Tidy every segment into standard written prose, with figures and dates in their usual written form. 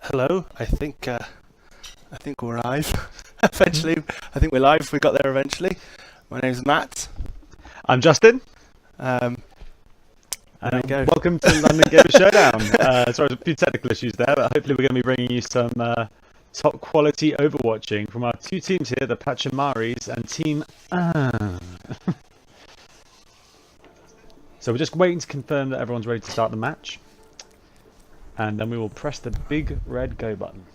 Hello, I think we're live. Eventually, I think we're live. We got there eventually. My name's Matt. I'm Justin. There we go. Welcome to London Gaymers Showdown. Sorry, there's a few technical issues there, but hopefully we're going to be bringing you some top quality Overwatching from our two teams here, the Pachamaris and Team So we're just waiting to confirm that everyone's ready to start the match. And then we will press the big red go button.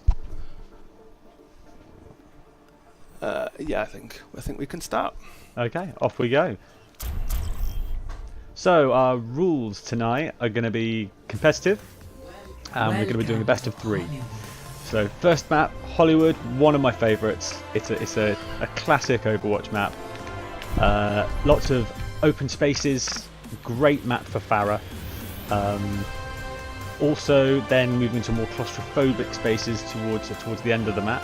Yeah, I think we can start. Okay, off we go. So our rules tonight are going to be competitive, and we're going to be doing a best of 3. So first map, Hollywood, one of my favourites. It's a classic Overwatch map. Lots of open spaces, great map for Farah. Also, then moving to more claustrophobic spaces towards the end of the map.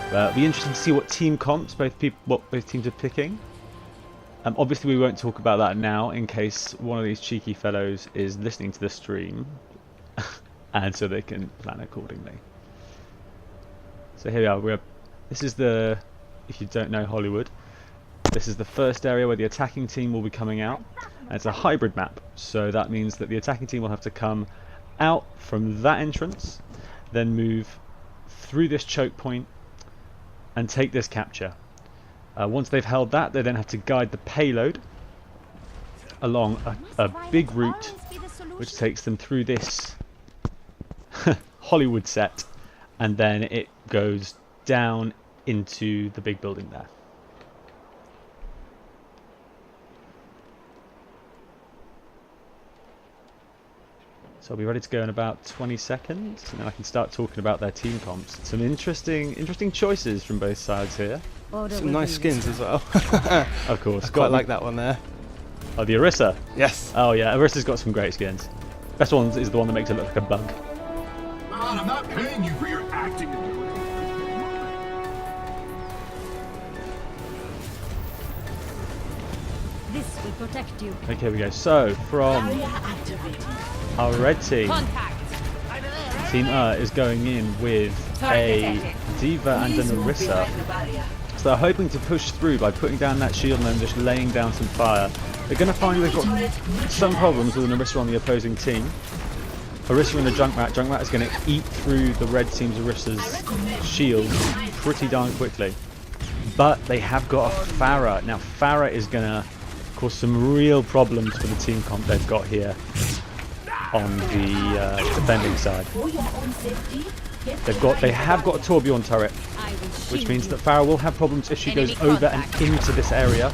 It'll be interesting to see what team comps both teams are picking. Obviously, we won't talk about that now in case one of these cheeky fellows is listening to the stream, and so they can plan accordingly. So here we are. This is if you don't know Hollywood, this is the first area where the attacking team will be coming out. And it's a hybrid map, so that means that the attacking team will have to come out from that entrance, then move through this choke point and take this capture. Once they've held that, they then have to guide the payload along a big route which takes them through this Hollywood set, and then it goes down into the big building there. So I'll be ready to go in about 20 seconds, and then I can start talking about their team comps. Some interesting choices from both sides here. Some nice skins as well. Of course. I quite like that one there. Oh, the Orisa? Yes. Oh yeah, Orisa's got some great skins. Best one is the one that makes it look like a bug. Man, I'm not paying you for your acting. This will protect you. Okay, here we go. So, from our red team, Team is going in with a D.Va and an Orisa. So they're hoping to push through by putting down that shield and then just laying down some fire. They're going to find they've got some problems with an Orisa on the opposing team. Orisa and the Junkrat. Junkrat is going to eat through the red team's Orisa's shield pretty darn quickly. But they have got a Farah. Now Farah is going to cause some real problems for the team comp they've got here on the defending side. They have got a Torbjorn turret, which means that Farah will have problems if she goes over and into this area.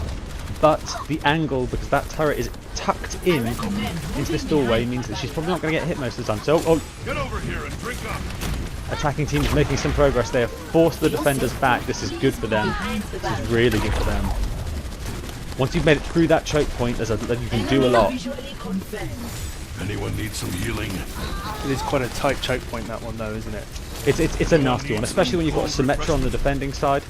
But the angle, because that turret is tucked in into this doorway, means that she's probably not going to get hit most of the time. So, Get over here and drink up. Attacking team is making some progress. They have forced the defenders back. This is good for them. This is really good for them. Once you've made it through that choke point, you can do a lot. Anyone need some healing? It is quite a tight choke point, that one, though, isn't it? It's a nasty one, especially when you've got a Symmetra on the defending side.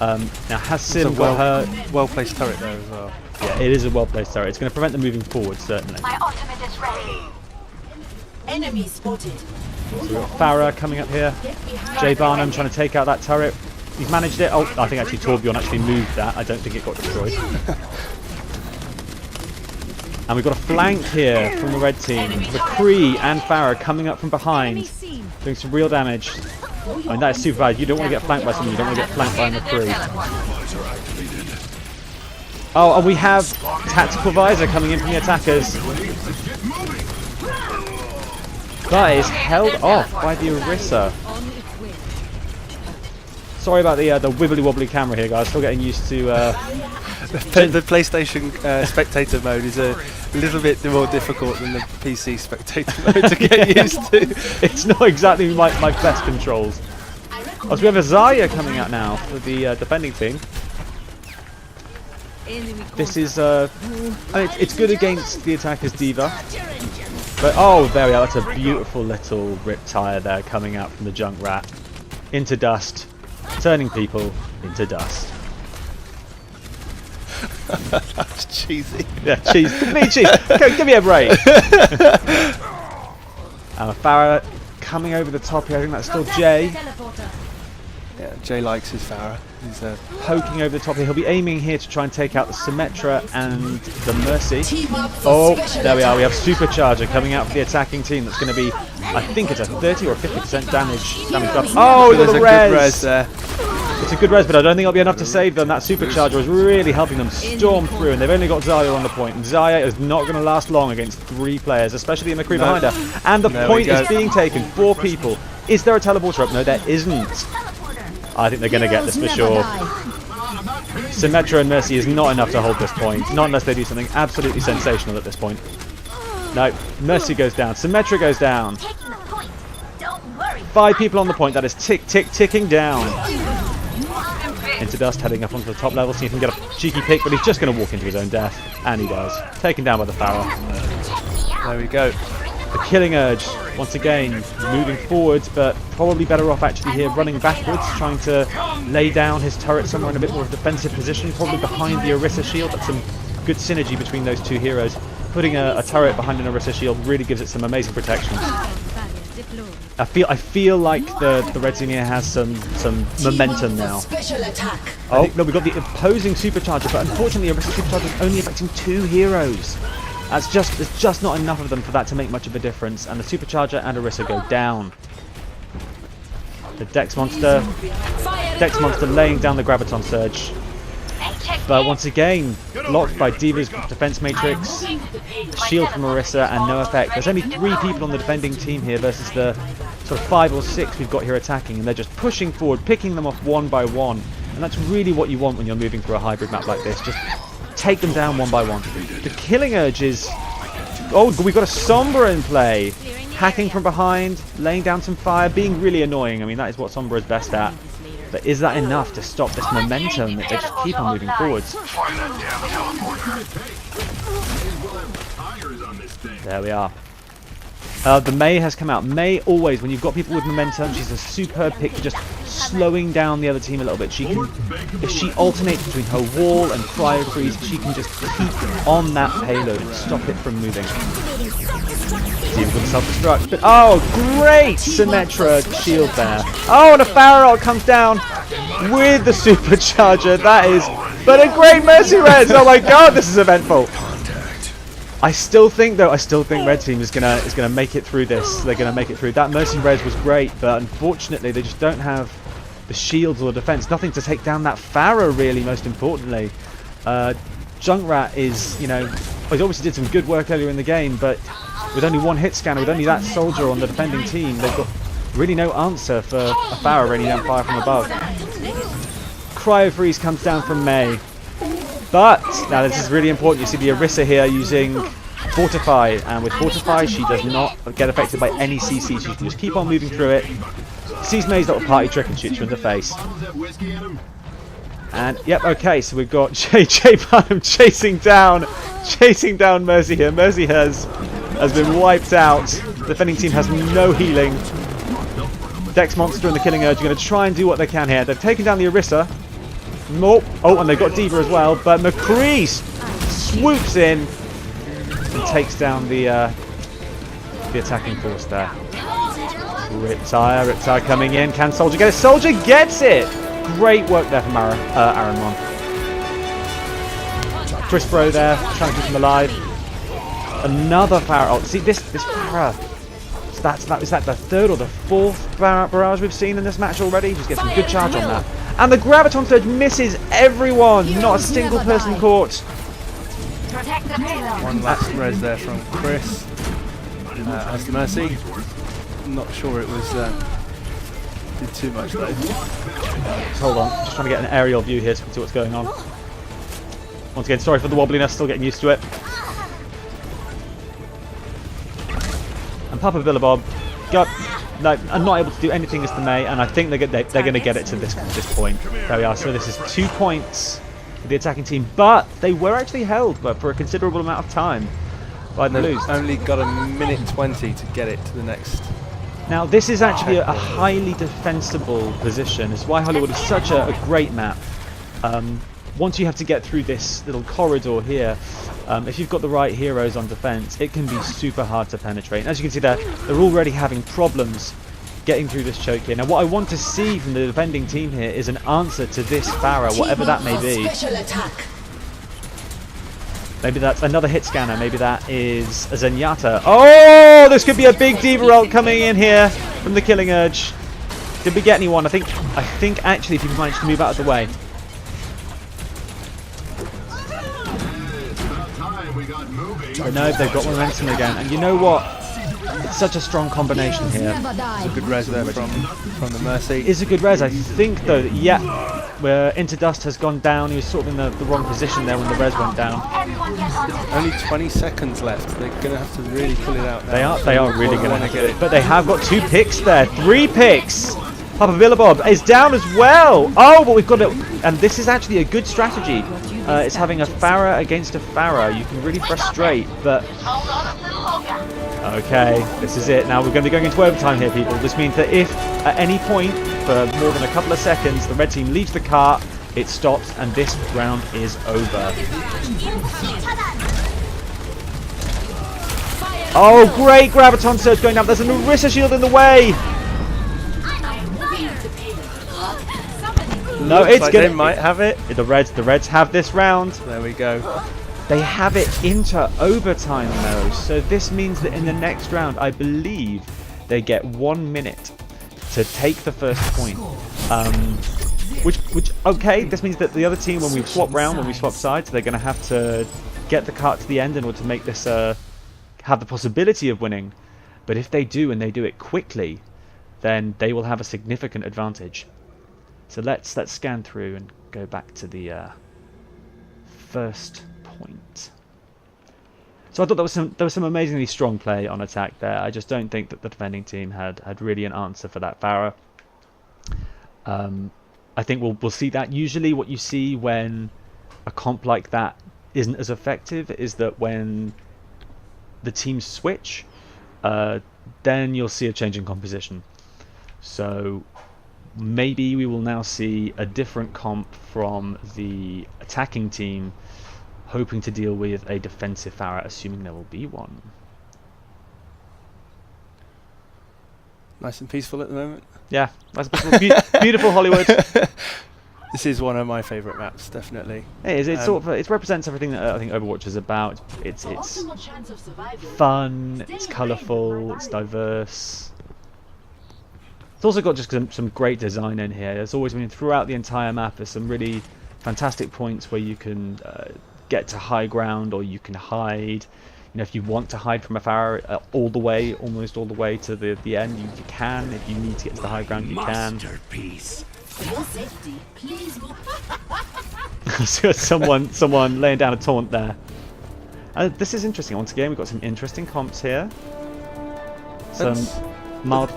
Now, has Sim It's a got her... well-placed turret there as well. Yeah, it is a well-placed turret. It's going to prevent them moving forward, certainly. My ultimate is ready. Enemy spotted. So we've got Farah coming up here. Jay Barnum trying to take out that turret. He's managed it. Oh, I think actually Torbjorn actually moved that. I don't think it got destroyed. And we've got a flank here from the red team. McCree and Farah coming up from behind, doing some real damage. I mean, that is super bad. You don't want to get flanked by someone. You don't want to get flanked by McCree. Oh, and we have Tactical Visor coming in from the attackers. That is held off by the Orisa. Sorry about the wibbly wobbly camera here, guys. Still getting used to. The PlayStation spectator mode is a little bit more difficult than the PC spectator mode to get used to. It's not exactly my best controls. Oh, so we have a Zarya coming out now for the defending team. This is I mean, it's good against the attacker's D.Va. But oh, there we are. That's a beautiful little rip tire there coming out from the Junkrat into dust, turning people into dust. That's cheesy. Yeah, cheese. Me cheese. Okay, give me a break. Farah coming over the top here. I think that's still Jay. Teleporter. Yeah, Jay likes his Farah. He's Poking over the top here. He'll be aiming here to try and take out the Symmetra and the Mercy. Team up for Oh, special there we are. We have attack. Supercharger coming out for the attacking team. That's going to be, I think it's a 30 or 50% damage up. Oh, there's little a good res res. there. It's a good res, but I don't think it'll be enough to save them. That Supercharger is really helping them storm through, and they've only got Xayah on the point. And Xayah is not going to last long against 3 players, especially the McCree behind her. And the There point we go. is being taken. 4 people. Is there a teleporter up? No, there isn't. I think they're going to get this for sure. Symmetra and Mercy is not enough to hold this point. Not unless they do something absolutely sensational at this point. No, Mercy goes down. Symmetra goes down. 5 people on the point. That is ticking down. Into Dust, heading up onto the top level. See if he can get a cheeky pick, but he's just going to walk into his own death. And he does. Taken down by the Farah. There we go. The Killing Urge, once again, moving forwards, but probably better off actually here running backwards, trying to lay down his turret somewhere in a bit more of a defensive position, probably behind the Orisa shield. That's some good synergy between those 2 heroes. Putting a turret behind an Orisa shield really gives it some amazing protection. I feel like the red team here has some momentum now. Special attack. Oh no, we've got the opposing Supercharger, but unfortunately Orisa Supercharger is only affecting 2 heroes. There's just not enough of them for that to make much of a difference, and the Supercharger and Orisa go down. The Dex Monster laying down the Graviton Surge. But once again, blocked by D.Va's defense matrix, shield from Orisa, and no effect. There's only 3 people on the defending team here versus the sort of 5 or 6 we've got here attacking, and they're just pushing forward, picking them off one by one. And that's really what you want when you're moving through a hybrid map like this. Just take them down one by one. The Killing Urge is... Oh, we've got a Sombra in play. Hacking from behind, laying down some fire, being really annoying. I mean, that is what Sombra is best at. But is that enough to stop this momentum that they just keep on moving forwards? There we are. The Mei has come out. Mei always, when you've got people with momentum, she's a superb pick for just slowing down the other team a little bit. She can, if she alternates between her wall and cryo freeze, she can just keep on that payload and stop it from moving. See if we can self-destruct. But oh, great Symmetra shield there. Oh, and a Farah comes down with the Supercharger. That is, but a great Mercy Res. Oh my God, this is eventful. I still think Red Team is gonna make it through this. They're gonna make it through. That Mercy Res was great, but unfortunately they just don't have the shields or the defense. Nothing to take down that Farah, really, most importantly. Junkrat is, you know, he obviously did some good work earlier in the game, but with only 1 hit scanner, with only that soldier on the defending team, they've got really no answer for a Farah raining down fire from above. Cryo Freeze comes down from Mei. But, now this is really important, you see the Orisa here using Fortify, and with Fortify she does not get affected by any CC, she can just keep on moving through it. Sees Mei's little party trick and shoots her in the face. And, yep, okay, so we've got Jay Barnum chasing down Mercy here. Mercy has been wiped out. The defending team has no healing. Dex Monster and the Killing Urge are going to try and do what they can here. They've taken down the Orisa. Nope. Oh, and they've got D.Va as well, but McCree swoops in and takes down the attacking force there. Riptire coming in. Can Soldier get it? Soldier gets it! Great work there from Aaron Mon. Chris Bro there, trying to keep him alive. Another Farah. Oh, see this Farah. Is that the 3rd or the 4th barrage we've seen in this match already? Just gets some good charge on that. And the Graviton Surge misses everyone! Not a single person caught! One last res there from Chris. As the Mercy. Not sure it was did too much though. Hold on, just trying to get an aerial view here so we can see what's going on. Once again, sorry for the wobbliness, still getting used to it. And Papa Billabob no, I'm not able to do anything as the Mei, and I think they're going to get it to this point. There we are. So this is 2 points for the attacking team, but they were actually held for a considerable amount of time by the Blues. Only got a minute 20 to get it to the next. Now this is actually a highly defensible position. It's why Hollywood is such a great map. Once you have to get through this little corridor here, If you've got the right heroes on defense, it can be super hard to penetrate. And as you can see there, they're already having problems getting through this choke here. Now what I want to see from the defending team here is an answer to this Pharah, whatever that may be. Special attack. Maybe that's another hit scanner, maybe that is a JayOttr. Oh, this could be a big Diva ult coming in here from the Killing Urge. Did we get anyone? I think actually people managed to move out of the way. No, they've got momentum again. And you know what? It's such a strong combination here. It's a good res there from the Mercy. It's a good res. I think though that, yeah, where Into Dust has gone down. He was sort of in the wrong position there when the res went down. Only 20 seconds left. They're going to have to really pull it out now. They are really going to have to get it. But they have got 2 picks there. 3 picks. Papa Villabob is down as well. Oh, but we've got it. And this is actually a good strategy. It's having a Pharah against a Pharah. You can really frustrate, but... Okay, this is it. Now we're going to be going into overtime here, people. This means that if at any point for more than a couple of seconds the red team leaves the cart, it stops and this round is over. Oh, great Graviton Surge going down. There's an Orisa shield in the way. No, it's like gonna. they might have it. The Reds have this round. There we go. They have it into overtime though, so this means that in the next round, I believe they get 1 minute to take the first point. Which okay, this means that the other team, when we swap sides, they're going to have to get the cart to the end in order to make this have the possibility of winning. But if they do, and they do it quickly, then they will have a significant advantage. So let's scan through and go back to the first point. So I thought there was some amazingly strong play on attack there. I just don't think that the defending team had really an answer for that Pharah. I think we'll see that. Usually what you see when a comp like that isn't as effective is that when the teams switch, then you'll see a change in composition. So maybe we will now see a different comp from the attacking team, hoping to deal with a defensive Pharah, assuming there will be one. Nice and peaceful at the moment. Yeah, nice and peaceful. Beautiful Hollywood. This is one of my favourite maps, definitely. It is. It represents everything that I think Overwatch is about. It's fun. It's colourful. It's diverse. It's also got just some great design in here. There's always been throughout the entire map. There's some really fantastic points where you can get to high ground, or you can hide. You know, if you want to hide from a Pharah almost all the way to the end, you can. If you need to get to the high ground, you can. Masterpiece. For your safety, please So someone laying down a taunt there. This is interesting. Once again, we've got some interesting comps here. Some mild.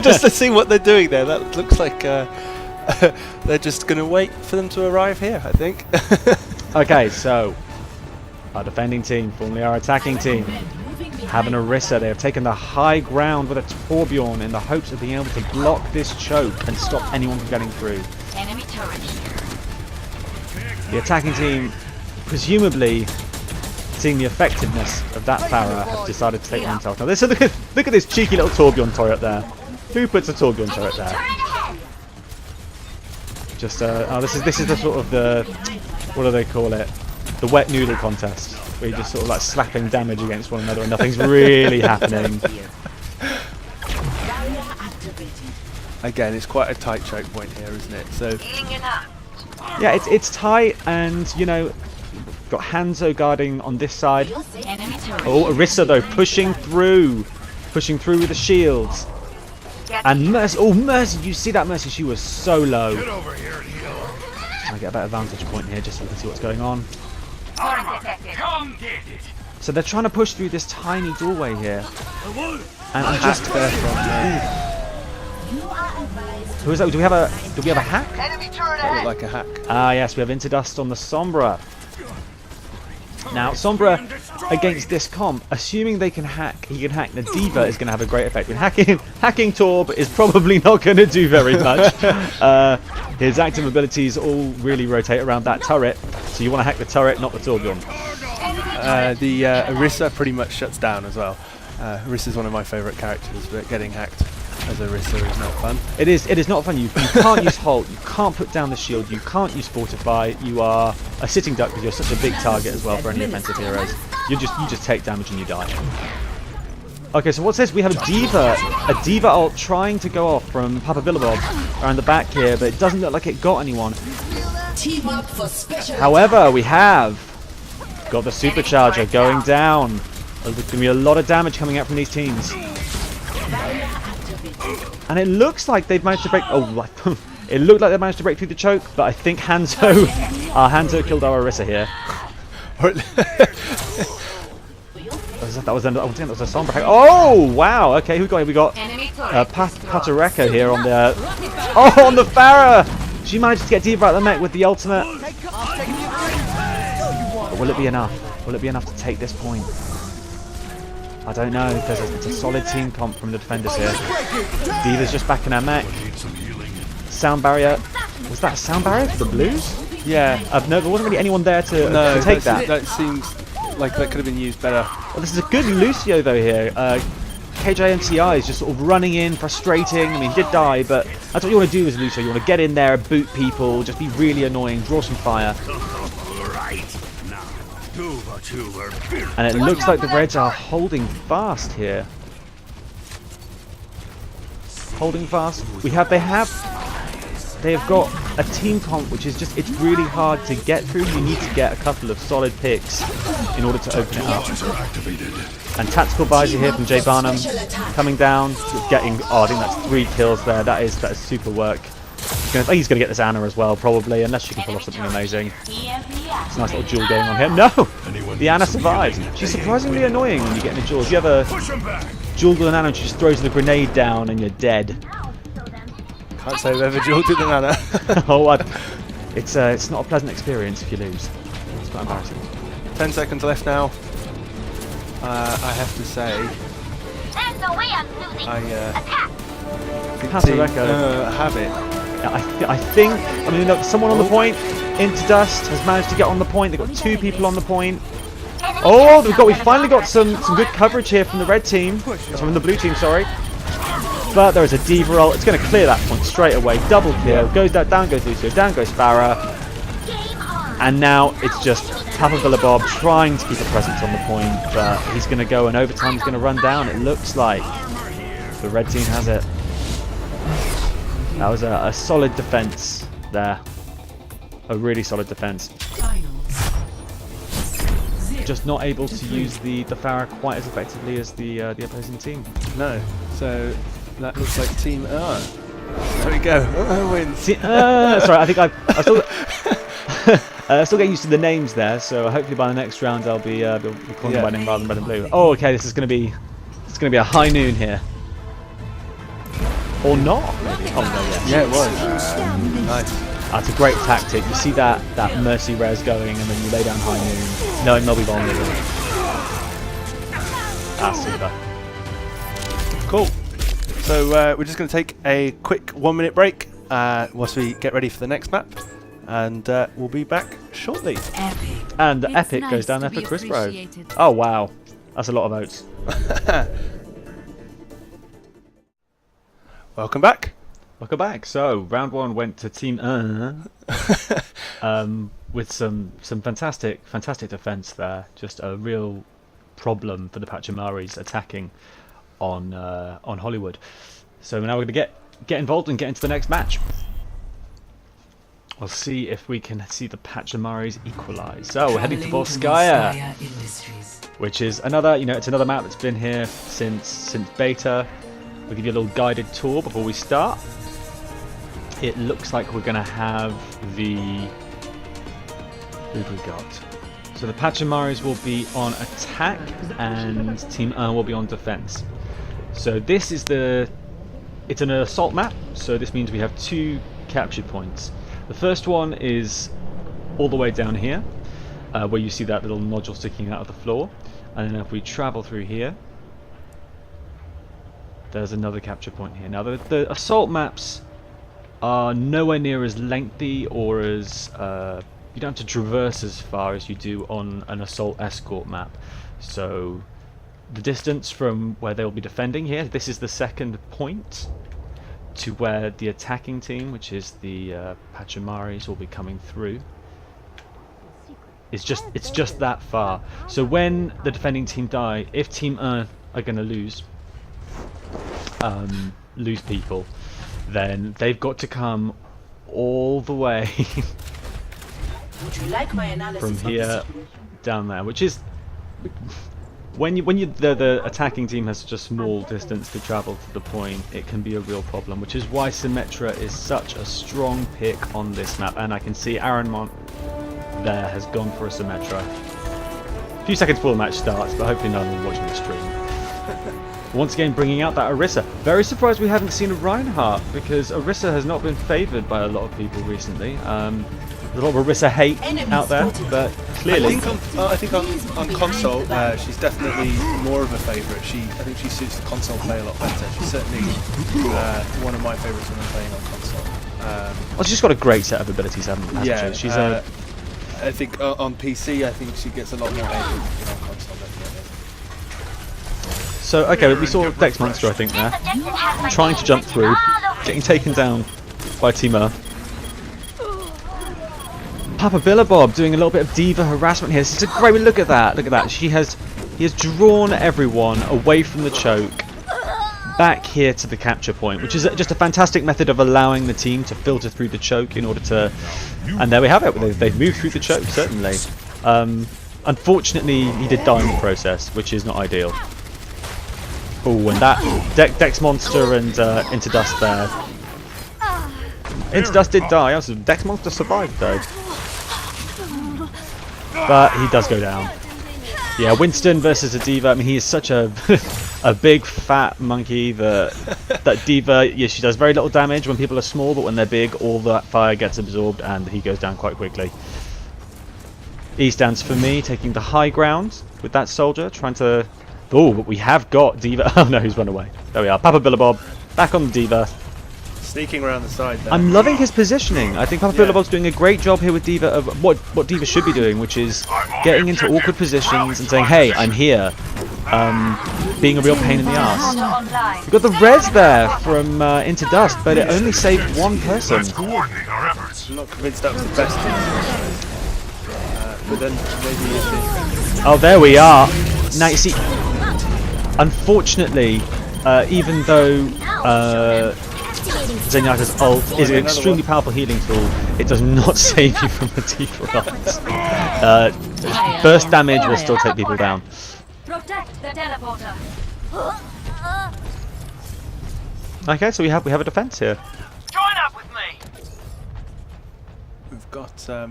Just to see what they're doing there. That looks like they're just going to wait for them to arrive here, I think. Okay, so our defending team, formerly our attacking team, have an Orisa. They have taken the high ground with a Torbjorn in the hopes of being able to block this choke and stop anyone from getting through. enemy turret here. The attacking team, presumably seeing the effectiveness of that Pharah, have decided to take one himself. Now, look at this cheeky little Torbjorn turret there. Who puts a Torbjorn turret there? Just this is the sort of the, what do they call it? The wet noodle contest, where you're just sort of like slapping damage against one another and nothing's really happening. Again, it's quite a tight choke point here, isn't it? So Yeah, it's tight, and you know, got Hanzo guarding on this side. Enemy turret. Oh, Orisa though pushing through with the shields. And Mercy, Mercy, you see that Mercy? She was so low. Get over here and heal. Trying to get a better vantage point here, just so we can see what's going on. Come get it. So they're trying to push through this tiny doorway here. And I'm just just there from who is that? Do we have a hack? that looked like a hack. Ah yes, we have Into Dust on the Sombra. Now Sombra against this comp, assuming he can hack the Diva, is going to have a great effect. I mean, hacking Torb is probably not going to do very much. His active abilities all really rotate around that turret, so you want to hack the turret, not the Torbjorn. the Orisa pretty much shuts down as well. Orisa is one of my favourite characters, but getting hacked as Orisa is not fun. It is not fun. You can't use Halt, you can't put down the shield, you can't use Fortify, you are a sitting duck because you're such a big target as well for any offensive heroes. You just take damage and you die. Okay, so what's this? We have a D.Va ult trying to go off from Papa Billabob around the back here, but it doesn't look like it got anyone. However, we have got the supercharger going down. There's going to be a lot of damage coming out from these teams. And it looks like they've managed to break... Oh, it looked like they managed to break through the choke, but I think Hanzo killed our Orisa here. That was a Sombra hack. Oh, wow. Okay, who got here? We got Patareka here on the... Oh, on the Pharah! She managed to get D.Va out of the mech with the ultimate. But will it be enough? Will it be enough to take this point? I don't know, because it's a solid team comp from the defenders here. D.Va's just back in her mech. Sound barrier. Was that a sound barrier for the Blues? Yeah. No, there wasn't really anyone there to take that. That seems like that could have been used better. Well, this is a good Lucio though here. KJMCI is just sort of running in, frustrating. I mean, he did die, but that's what you want to do as Lucio. You want to get in there, boot people, just be really annoying, draw some fire. And it looks like the Reds are holding fast here. Holding fast. They have got a team comp which is just, it's really hard to get through. You need to get a couple of solid picks in order to open it up. And tactical visor here from Jay Barnum coming down, getting, oh, I think that's 3 kills there. That is super work. He's going to get this Anna as well, probably, unless she can pull off something amazing. It's a nice little duel going on here. No! The Anna survives. She's surprisingly annoying when you get in a duel. If you have a duel with an Anna and she just throws the grenade down and you're dead. Can't say I've ever duelled with an Anna. Oh, it's not a pleasant experience if you lose. It's quite embarrassing. 10 seconds left now. I have to say, I think have it. I think, I mean, look, someone on the point, Into Dust has managed to get on the point. They've got 2 people on the point. Oh, we finally got some good coverage here from the red team. From the blue team, sorry. But there is a D.Va ult. It's going to clear that point straight away. Double kill. Goes down goes Lucio, down goes Pharah. And now it's just Papa Billabob trying to keep a presence on the point, but he's going to go and overtime he's going to run down. It looks like the red team has it. That was a solid defense there. A really solid defense. Just not able to use the Pharah quite as effectively as the opposing team. No. So that looks like Team R. There we go. Wins. Sorry, I think I still getting used to the names there. So hopefully by the next round I'll be calling them by name rather than red and blue. Oh, okay. This is going to be a high noon here. Or not, maybe. Oh, no, yeah, it was. Nice. That's a great tactic. You see that Mercy res going, and then you lay down high noon, knowing they'll be vulnerable. That's super. Cool. So we're just going to take a quick 1-minute break whilst we get ready for the next map, and we'll be back shortly. And the Epic goes down there for Chris Bro. Oh, wow. That's a lot of votes. Welcome back. Welcome back. So round 1 went to Team with some fantastic defense there. Just a real problem for the Pachamaris attacking on Hollywood. So now we're going to get involved and get into the next match. We'll see if we can see the Pachamaris equalize. So we're heading to Volskaya, which is another, it's another map that's been here since beta. We'll give you a little guided tour before we start. It looks like we're going to have the... Who've we got? So the Pachamaris will be on attack and Team will be on defense. So this is it's an assault map, so this means we have 2 capture points. The first one is all the way down here, where you see that little nodule sticking out of the floor. And then if we travel through here, there's another capture point here. Now the assault maps are nowhere near as lengthy or as you don't have to traverse as far as you do on an assault escort map. So the distance from where they'll be defending here, this is the second point, to where the attacking team, which is the Pachamaris, will be coming through. It's just that far. So when the defending team die, if Team Earth are going to lose people, then they've got to come all the way Would you like my analysis from of here this? down there, which is when the attacking team has such a small distance to travel to the point, it can be a real problem, which is why Symmetra is such a strong pick on this map. And I can see Aranmont there has gone for a Symmetra. A few seconds before the match starts, but hopefully no one watching the stream. Once again, bringing out that Orisa. Very surprised we haven't seen a Reinhardt, because Orisa has not been favoured by a lot of people recently. There's a lot of Orisa hate out there, but clearly... I think on console, she's definitely more of a favourite. I think she suits the console play a lot better. She's certainly one of my favourites when I'm playing on console. Well, she's just got a great set of abilities, hasn't Yeah, she? She's I think on PC, I think she gets a lot more hate than on console, definitely. So, okay, we saw Dex Monster, I think, there. Trying to jump through, getting taken down by Team Earth. Papa Billabob doing a little bit of diva harassment here. This is a great look at that. Look at that. He has drawn everyone away from the choke back here to the capture point, which is just a fantastic method of allowing the team to filter through the choke in order to... And there we have it. They've moved through the choke, certainly. Unfortunately, he did die in the process, which is not ideal. Oh, and that Dex Monster and Into Dust there. Into Dust did die. Also, Dex Monster survived though. But he does go down. Yeah, Winston versus a diva. I mean, he is such a a big fat monkey that diva. Yeah, she does very little damage when people are small, but when they're big, all that fire gets absorbed and he goes down quite quickly. E stands for me, taking the high ground with that soldier, trying to... Oh, but we have got diva. Oh no, he's run away. There we are. Papa Billabob back on the diva. Sneaking around the side there. I'm loving his positioning. I think Papa Billabob's doing a great job here with diva of what diva should be doing, which is getting into awkward positions and saying, "Hey, I'm here," being a real pain in the ass. We've got the res there from Into Dust, but it only saved one person. I'm not convinced that was the best thing. But then maybe it is. Oh, there we are. Now you see, unfortunately, even though Zenyatta's ult is an extremely powerful healing tool, it does not save you from the diva ult. Burst damage will still take people down. Protect the teleporter. Okay, so we have a defense here. Join up with me. We've got a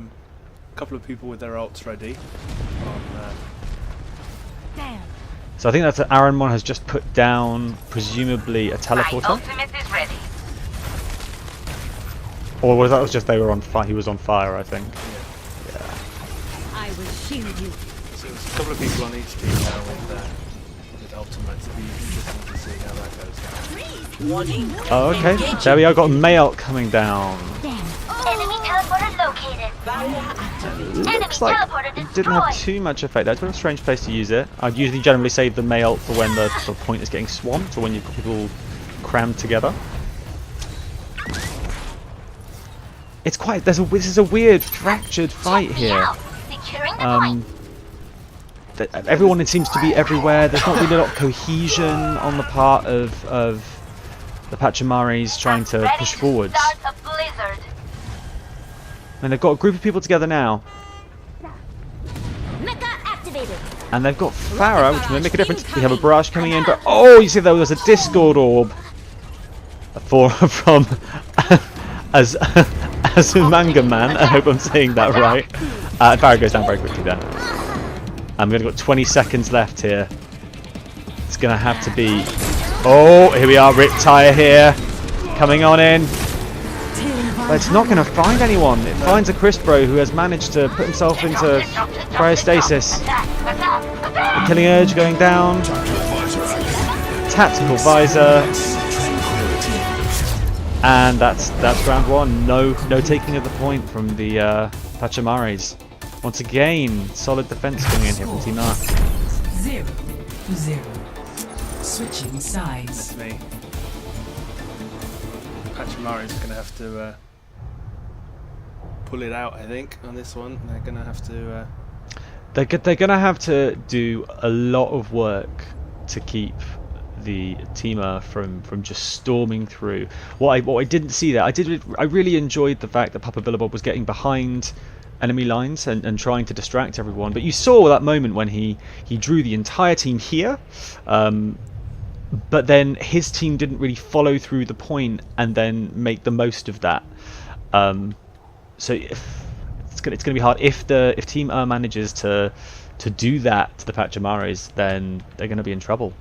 couple of people with their ults ready. So I think that's Aranmon has just put down, presumably a teleporter. Ultimate is ready. Or was that just they were on fire? He was on fire, I think. I will shield you. So there's a couple of people on each team now with ultimates. It'll be interesting to see how that goes. Warning. Oh, okay. There we are. Got Mayalt coming down. Enemy teleporter located. Looks like it didn't have too much effect. That's a strange place to use it. I'd usually generally save the Mayalt for when the point is getting swamped or when you've got people crammed together. It's quite. This is a weird fractured fight here. Everyone seems to be everywhere. There's not really a lot of cohesion on the part of the Pachamaris trying to push forwards. And they've got a group of people together now. And they've got Farah, which will make a difference. We have a barrage coming in, but oh, you see there was a Discord orb from as a manga man. I hope I'm saying that right. Farah goes down very quickly then. I'm going to got 20 seconds left here. It's going to have to be... Oh, here we are, Riptire here. Coming on in. But it's not going to find anyone. It finds a Crispro who has managed to put himself into cryostasis. The Killing Urge going down. Tactical Visor. And that's round one. No taking of the point from the Pachamares. Once again, solid defense coming in here from Team R. 0-0. Switching sides. That's me. Pachamares is going to have to pull it out, I think, on this one. They're going to have to... They're going to have to do a lot of work to keep the teamer from just storming through. What I didn't see there, I really enjoyed the fact that Papa Billabong was getting behind enemy lines and trying to distract everyone, but you saw that moment when he drew the entire team here, but then his team didn't really follow through the point and then make the most of that. So it's gonna be hard if Team manages to do that to the Pachamares, then they're gonna be in trouble.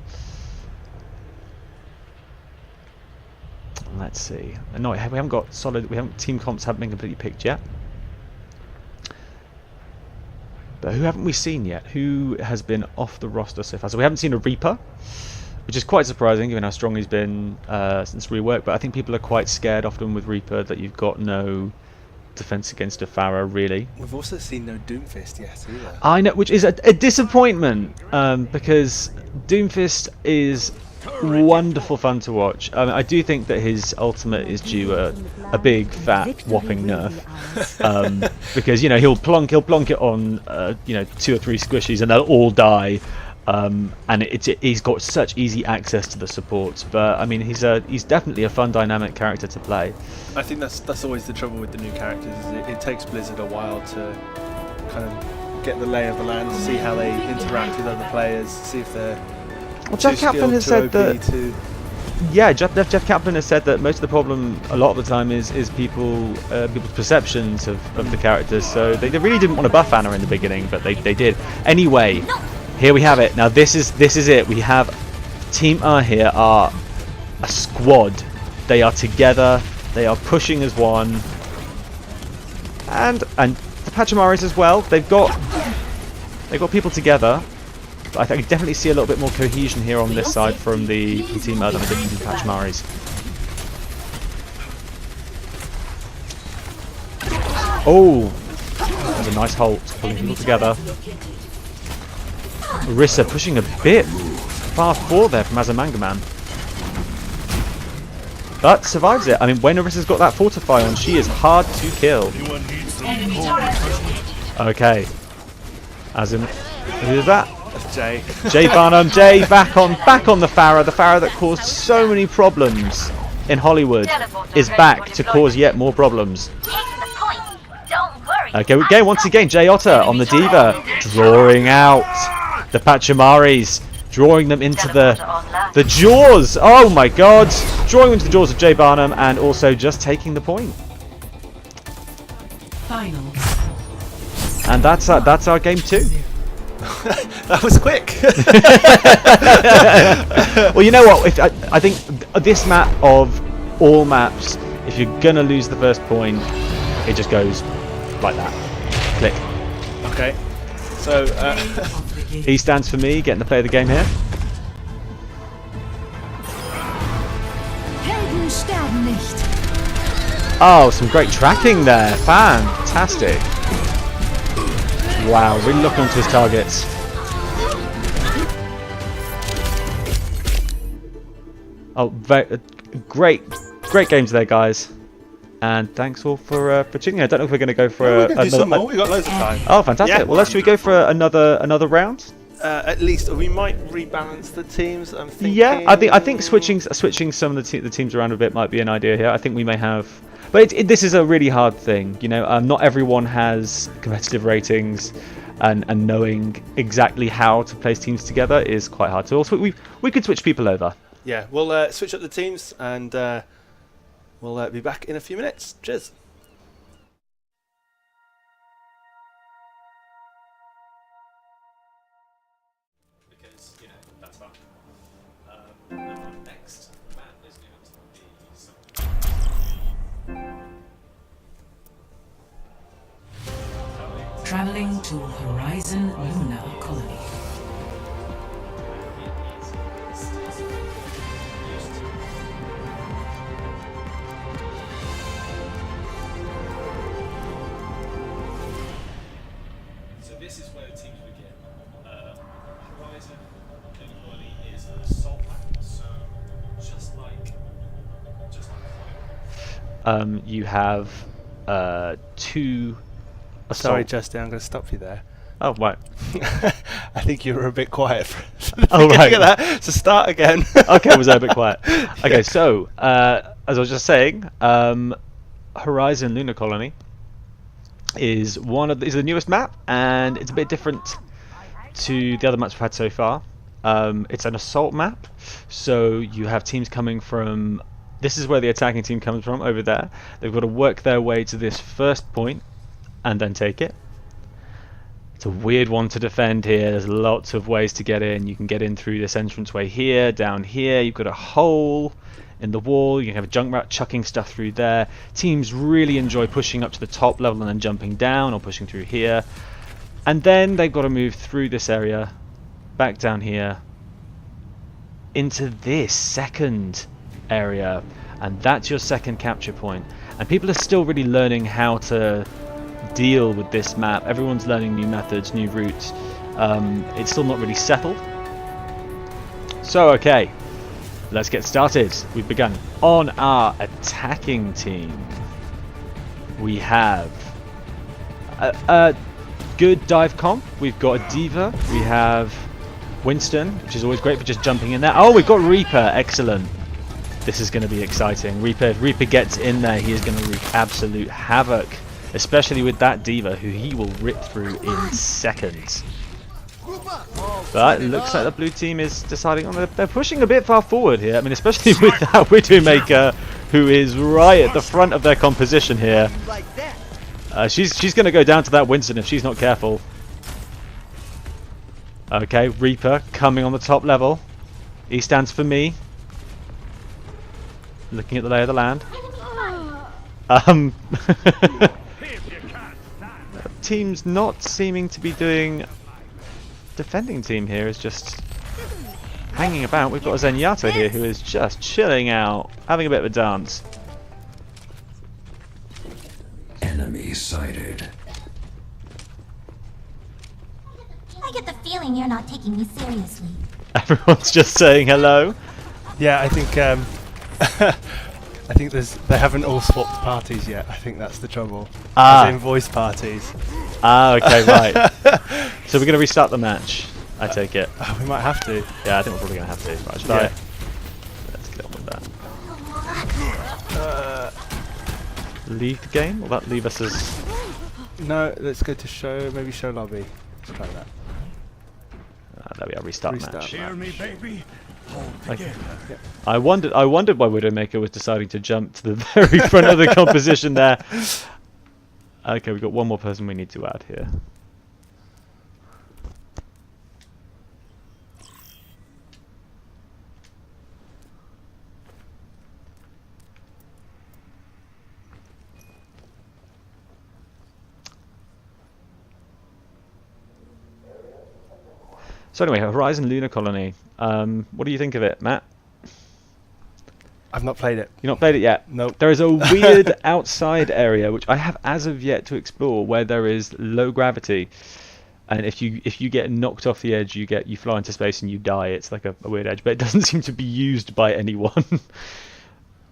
Let's see. No, we haven't got solid. Team comps haven't been completely picked yet. But who haven't we seen yet? Who has been off the roster so far? So we haven't seen a Reaper, which is quite surprising given how strong he's been since rework. But I think people are quite scared often with Reaper that you've got no defense against a Pharah, really. We've also seen no Doomfist yet either. I know, which is a disappointment because Doomfist is wonderful fun to watch. I do think that his ultimate is due a big fat whopping nerf, because he'll plonk it on 2 or 3 squishies and they'll all die, and he's got such easy access to the supports. But I mean, he's definitely a fun dynamic character to play. I think that's always the trouble with the new characters. Is it takes Blizzard a while to kind of get the lay of the land, see how they interact with other players, see if they're Jeff Kaplan has said that. Yeah, Jeff Kaplan has said that most of the problem a lot of the time is people's perceptions of the characters. So they really didn't want to buff Anna in the beginning, but they did. Anyway, here we have it. Now this is it. We have Team R here are a squad. They are together. They are pushing as one. And the Pachamares as well. They've got people together. I think I definitely see a little bit more cohesion here on this side from the Team than I did from the Pachamares. Oh, that's a nice halt, pulling people together. Orisa pushing a bit far forward there from Azamangaman, but survives it. I mean, when Orisa's got that fortify on, she is hard to kill. Okay, Azim, who is that? Jay. Jay Barnum. Jay back on the Pharah. The Pharah that caused so many problems in Hollywood is back to cause yet more problems. Okay, once again, JayOttr on the Diva, drawing out the Pachamares, drawing them into the jaws. Oh my God, drawing them into the jaws of Jay Barnum, and also just taking the point. Finals. And that's our game 2. That was quick. Well, you know what? I think this map of all maps, if you're gonna lose the first point, it just goes like that. Click. Okay. So E stands for me, getting the play of the game here. Helden sterben nicht. Oh, some great tracking there. Fantastic. Wow, really looking onto his targets. Oh, great games there, guys. And thanks all for tuning in. I don't know if we're going to go for we're gonna do some more. We've got loads of time. Oh, fantastic. Yeah. Well, should we go for another round? At least we might rebalance the teams. I'm thinking. Yeah, I think switching some of the teams around a bit might be an idea here. I think we may have, but this is a really hard thing. Not everyone has competitive ratings, and knowing exactly how to place teams together is quite hard. So also we could switch people over. Yeah, we'll switch up the teams, and we'll be back in a few minutes. Cheers. Because that's fun. Next map is going to be Traveling to Horizon Luna Colony. you have 2 assault. Sorry, Justin, I'm going to stop you there. Oh, right. I think you were a bit quiet for Oh, right. at that. So start again. Okay, was I a bit quiet? Okay, so as I was just saying, Horizon Lunar Colony is is the newest map, and it's a bit different to the other maps we've had so far. It's an assault map, so you have teams coming from. This is where the attacking team comes from, over there. They've got to work their way to this first point and then take it. It's a weird one to defend here. There's lots of ways to get in. You can get in through this entranceway here, down here. You've got a hole in the wall. You can have a junk rat chucking stuff through there. Teams really enjoy pushing up to the top level and then jumping down or pushing through here. And then they've got to move through this area, back down here, into this second area. And that's your second capture point. And people are still really learning how to deal with this map. Everyone's learning new methods, new routes. It's still not really settled. So okay, let's get started. We've begun. On our attacking team, we have a good dive comp. We've got a D.Va. We have Winston, which is always great for just jumping in there. Oh, we've got Reaper. Excellent. This is going to be exciting. If Reaper gets in there, he is going to wreak absolute havoc, especially with that D.Va, who he will rip through in seconds. But it looks like the blue team is deciding on they're pushing a bit far forward here. I mean, especially with that Widowmaker, who is right at the front of their composition here. She's going to go down to that Winston if she's not careful. Okay, Reaper coming on the top level. E stands for me. Looking at the lay of the land. Team's not seeming to be doing. Defending team here is just hanging about. We've got a JayOttr here who is just chilling out, having a bit of a dance. Enemy sighted. I get the feeling you're not taking me seriously. Everyone's just saying hello. Yeah, I think I think they haven't all swapped parties yet. I think that's the trouble. As in voice parties. Okay, right. So we're going to restart the match, I take it. We might have to. Yeah, I think we're probably going to have to. Right, should I? Let's get on with that. Leave the game? Will that leave us as... No, let's go to show, maybe show lobby. Let's try that. There we are, restart match. Hear me, baby. Okay. I wondered why Widowmaker was deciding to jump to the very front of the composition there. Okay, we've got one more person we need to add here. So anyway, Horizon Lunar Colony. What do you think of it, Matt? I've not played it. You've not played it yet? Nope. There is a weird outside area which I have as of yet to explore, where there is low gravity, and if you get knocked off the edge, you fly into space and you die. It's like a weird edge, but it doesn't seem to be used by anyone.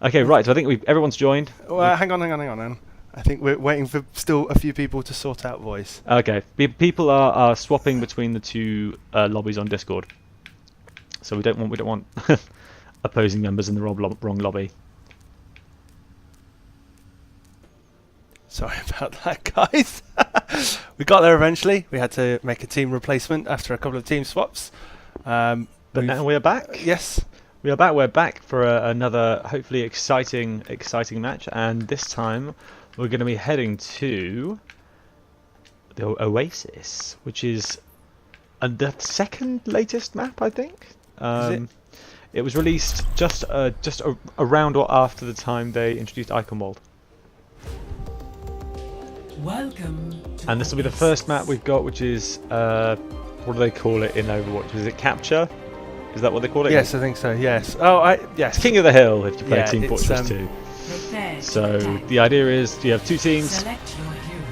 Okay, right. So I think everyone's joined. Well, hang on. I think we're waiting for still a few people to sort out voice. Okay, people are swapping between the two lobbies on Discord, so we don't want opposing members in the wrong lobby. Sorry about that, guys. We got there eventually. We had to make a team replacement after a couple of team swaps. But now we're back. Yes. We are back. We're back for another hopefully exciting match, and this time we're going to be heading to the Oasis, which is the second latest map, I think. Is it? It was released just around or after the time they introduced Icon World. Welcome. And this will be the first map we've got, which is what do they call it in Overwatch? Is it Capture? Is that what they call it? Yes, I think so. Yes. Yes. King of the Hill if you play Yeah, Team it's, Fortress 2. Prepare So to attack. the idea is you have two teams. Select your hero.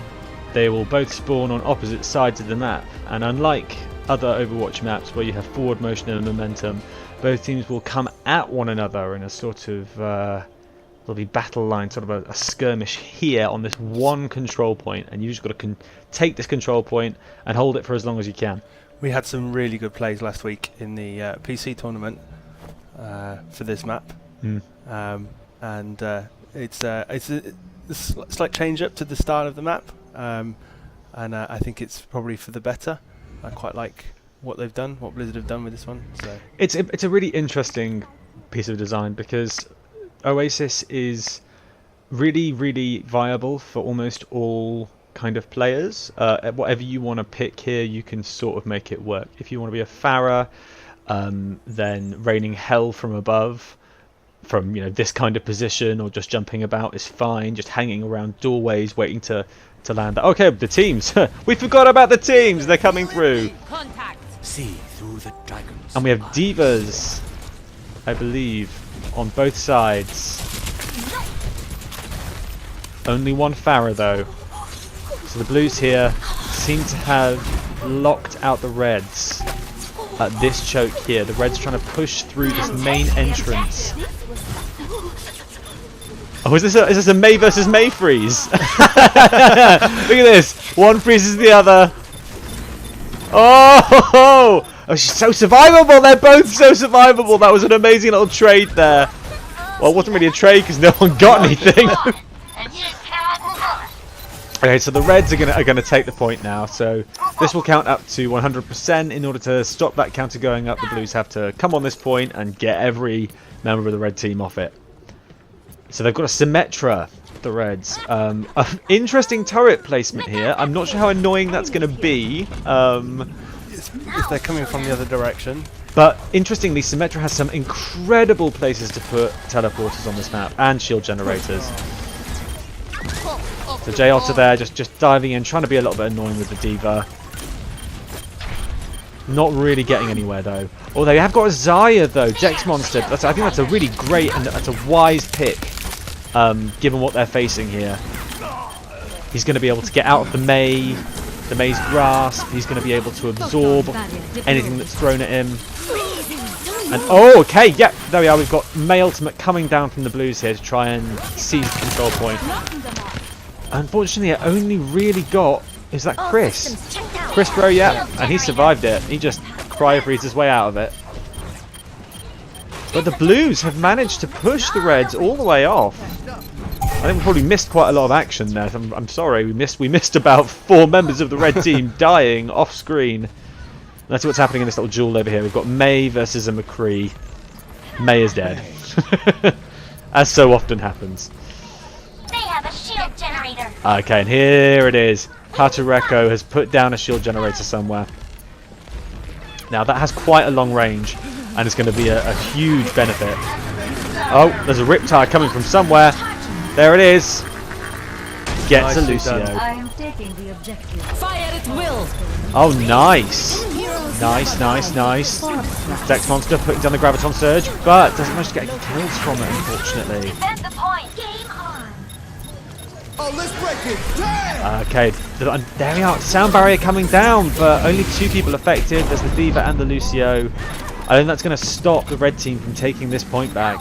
They will both spawn on opposite sides of the map, and unlike other Overwatch maps where you have forward motion and momentum, both teams will come at one another in a sort of there'll be battle line, sort of a skirmish here on this one control point, and you just got to take this control point and hold it for as long as you can. We had some really good plays last week in the PC tournament for this map, and it's a slight change up to the start of the map, and I think it's probably for the better. I quite like what they've done, what Blizzard have done with this one. So it's a really interesting piece of design because Oasis is really, really viable for almost all kind of players. Whatever you want to pick here, you can sort of make it work. If you want to be a Pharah, then raining hell from above, from this kind of position, or just jumping about is fine. Just hanging around doorways, waiting to land. Okay, the teams. We forgot about the teams. They're coming through. Contact. See through the dragons. And we have divas, I believe, on both sides. Only one Pharah though. So the blues here seem to have locked out the reds at this choke here. The reds trying to push through this main entrance. Oh, is this a May versus May freeze? Look at this. One freezes the other. Oh, she's so survivable. They're both so survivable. That was an amazing little trade there. Well, it wasn't really a trade because no one got anything. Okay, so the reds are gonna take the point now. So this will count up to 100%. In order to stop that counter going up, the blues have to come on this point and get every member of the red team off it. So they've got a Symmetra, the reds. Interesting turret placement here. I'm not sure how annoying that's going to be. if they're coming from the other direction. But interestingly, Symmetra has some incredible places to put teleporters on this map and shield generators. So JayOttr there, just diving in, trying to be a little bit annoying with the D.Va. Not really getting anywhere though. Oh, they have got a Xayah though, Dex Monster. I think that's a really great and that's a wise pick, given what they're facing here. He's going to be able to get out of the May's grasp. He's going to be able to absorb anything that's thrown at him. And oh, okay, yep, there we are. We've got May Ultimate coming down from the blues here to try and seize the control point. Unfortunately, it only really got is that Chris Bro, yeah, and he survived it. He just cryo freezed his way out of it. But the blues have managed to push the reds all the way off. I think we probably missed quite a lot of action there. I'm sorry, we missed about 4 members of the red team dying off screen. And that's what's happening in this little duel over here. We've got May versus a McCree. May is dead, as so often happens. They have a shield generator. Okay, and here it is. Hatareko has put down a shield generator somewhere. Now that has quite a long range, and it's going to be a huge benefit. Oh, there's a Riptide coming from somewhere. There it is. Gets a Lucio. I am taking the objective. Fire at will. Oh, nice. Nice. Dex Monster putting down the Graviton Surge, but doesn't manage to get kills from it, unfortunately. Defend the point. Game on. Oh, let's break it. Damn! Okay, there we are. Sound barrier coming down, but only 2 people affected. There's the D.Va and the Lucio. I think that's going to stop the red team from taking this point back.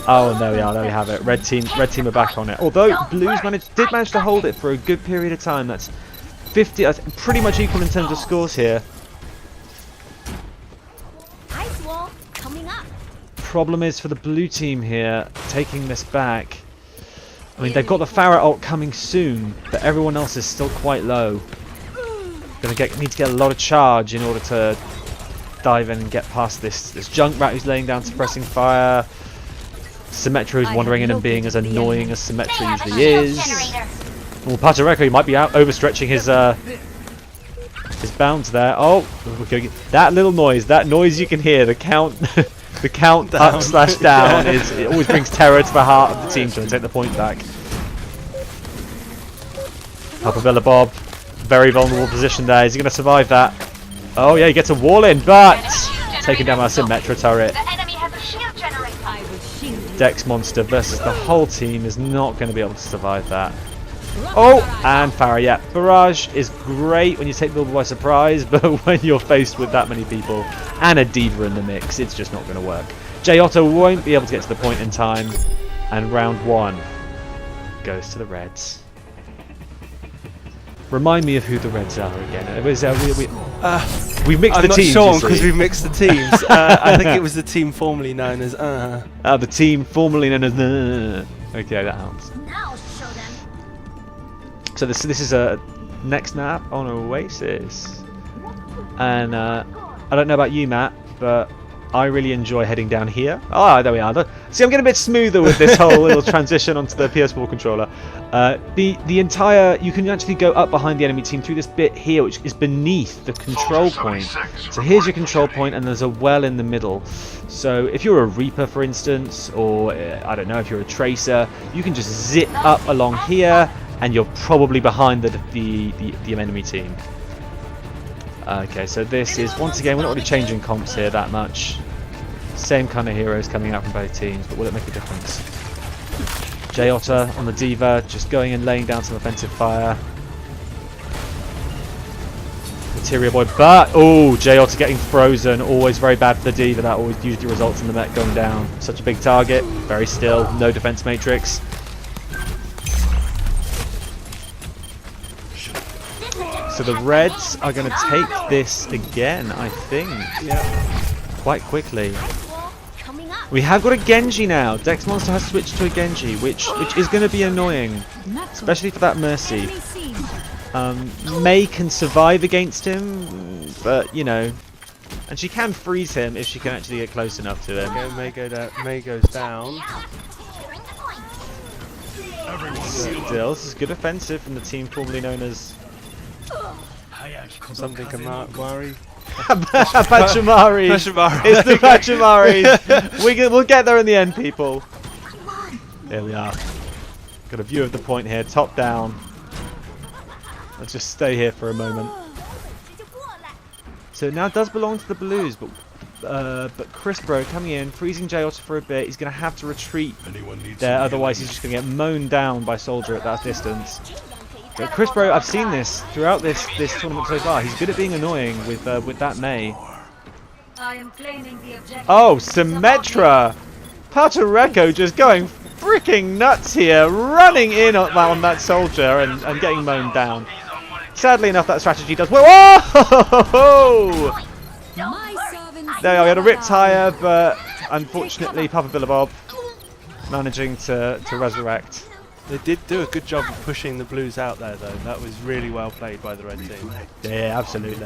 Oh, and there we are. There we have it. Red team are back on it. Although blues did manage to hold it for a good period of time. That's 50. That's pretty much equal in terms of scores here. Ice wall coming up. Problem is for the blue team here, taking this back. I mean, they've got the Pharah ult coming soon, but everyone else is still quite low. Need to get a lot of charge in order to dive in and get past this Junkrat who's laying down suppressing fire. Symmetra is wandering in and being as annoying as Symmetra usually is. Well, Hatareko might be out overstretching his bounds there. Oh, that little noise, that noise you can hear, the count. The count up / down it always brings terror to the heart of the team trying to take the point back. Papavella Bob, very vulnerable position there. Is he going to survive that? Oh yeah, he gets a wall in, but taken down by a Symmetra turret. The enemy has a shield generator. I will shield you. Dex Monster versus the whole team is not going to be able to survive that. Oh, and Pharah, yeah. Barrage is great when you take people by surprise, but when you're faced with that many people and a D.Va in the mix, it's just not going to work. JayOttr won't be able to get to the point in time. And round 1 goes to the Reds. Remind me of who the Reds are again. It was, we mixed the teams. I'm not sure because we've mixed the teams. I think it was the team formerly known as. The team formerly known as. Okay, that helps. Now show them. So this is a next map on Oasis, and I don't know about you, Matt, but I really enjoy heading down here. Ah, there we are. See, I'm getting a bit smoother with this whole little transition onto the PS4 controller. The entire, you can actually go up behind the enemy team through this bit here, which is beneath the control point. So here's your control point, and there's a well in the middle. So if you're a Reaper, for instance, or I don't know, if you're a Tracer, you can just zip up along here, and you're probably behind the enemy team. Okay, so this is, once again, we're not really changing comps here that much. Same kind of heroes coming out from both teams, but will it make a difference? JayOttr on the D.Va, just going and laying down some offensive fire. Materia Boy, but, oh, JayOttr getting frozen, always very bad for the D.Va, that always usually results in the mech going down. Such a big target, very still, no defense matrix. So the Reds are going to take this again, I think. Yeah. Quite quickly. We have got a Genji now. Dex Monster has switched to a Genji, which is going to be annoying, especially for that Mercy. Mei can survive against him, but you know, and she can freeze him if she can actually get close enough to him. Okay, Mei goes down. Still, this is good offensive from the team formerly known as Something Kamari. Pachamaris. It's the Pachamaris. We'll get there in the end, people. There we are. Got a view of the point here, top down. Let's just stay here for a moment. So it now does belong to the Blues, but Chris Bro coming in, freezing JayOttr for a bit. He's going to have to retreat there, otherwise he's just going to get mown down by Soldier at that distance. But Chris Bro, I've seen this throughout this tournament so far. He's good at being annoying with that Mei. Oh, Symmetra! Patareko just going freaking nuts here, running in on that Soldier and getting mown down. Sadly enough, that strategy does well. Oh! There we are, we had a Riptire, but unfortunately Papa Billabob managing to resurrect. They did do a good job of pushing the Blues out there, though. That was really well played by the red team. Yeah, absolutely.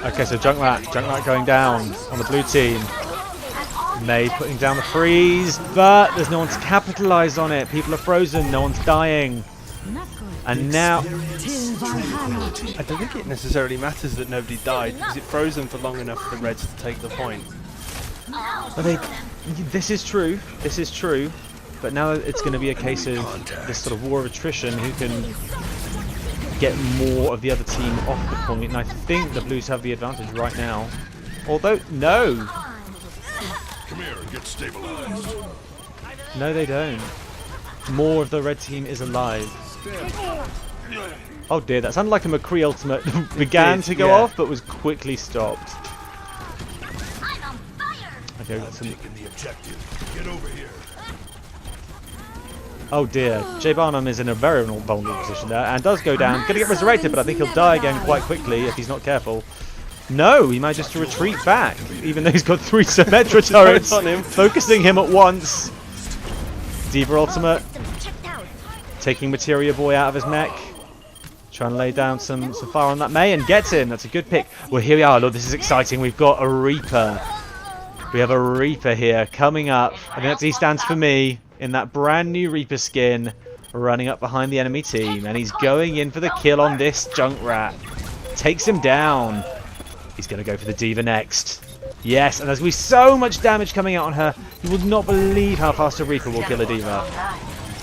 Okay, so Junkrat going down on the blue team. Mei putting down the freeze, but there's no one to capitalise on it. People are frozen, no one's dying. And now... I don't think it necessarily matters that nobody died, because it froze them for long enough for the Reds to take the point. This is true, but now it's going to be a case of this sort of war of attrition, who can get more of the other team off the point, and I think the Blues have the advantage right now. Although, no! Come here and get stabilized. No, they don't. More of the red team is alive. Oh dear, that sounded like a McCree ultimate began to go off, but was quickly stopped. Okay, got some... Taking the objective. Get over here. Oh dear, Jay Barnum is in a very vulnerable position there, and does go down. Gonna get resurrected, but I think he'll die again quite quickly if he's not careful. No, he manages to retreat back, even though he's got 3 Symmetra turrets on him, focusing him at once. D.Va ultimate, taking Materia Boy out of his mech, trying to lay down some fire on that Mei, and gets him. That's a good pick. Well, here we are. Look, this is exciting. We've got a Reaper. We have a Reaper here coming up. I think that's he stands for me in that brand new Reaper skin, running up behind the enemy team, and he's going in for the kill on this Junkrat. Takes him down. He's going to go for the D.Va next. Yes, and there's going to be so much damage coming out on her. You would not believe how fast a Reaper will kill a D.Va.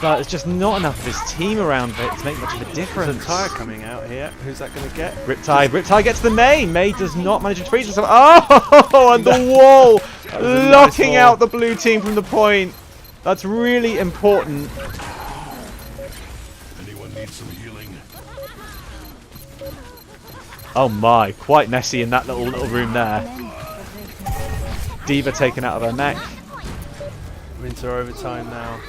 But there's just not enough of his team around for it to make much of a difference. There's a Tire coming out here. Who's that going to get? Riptide gets the Mei. Mei does not manage to freeze herself. Oh, and the wall locking nice out the blue team from the point. That's really important. Anyone need some healing? Oh my, quite messy in that little room there. D.Va taken out of her mech. into overtime now.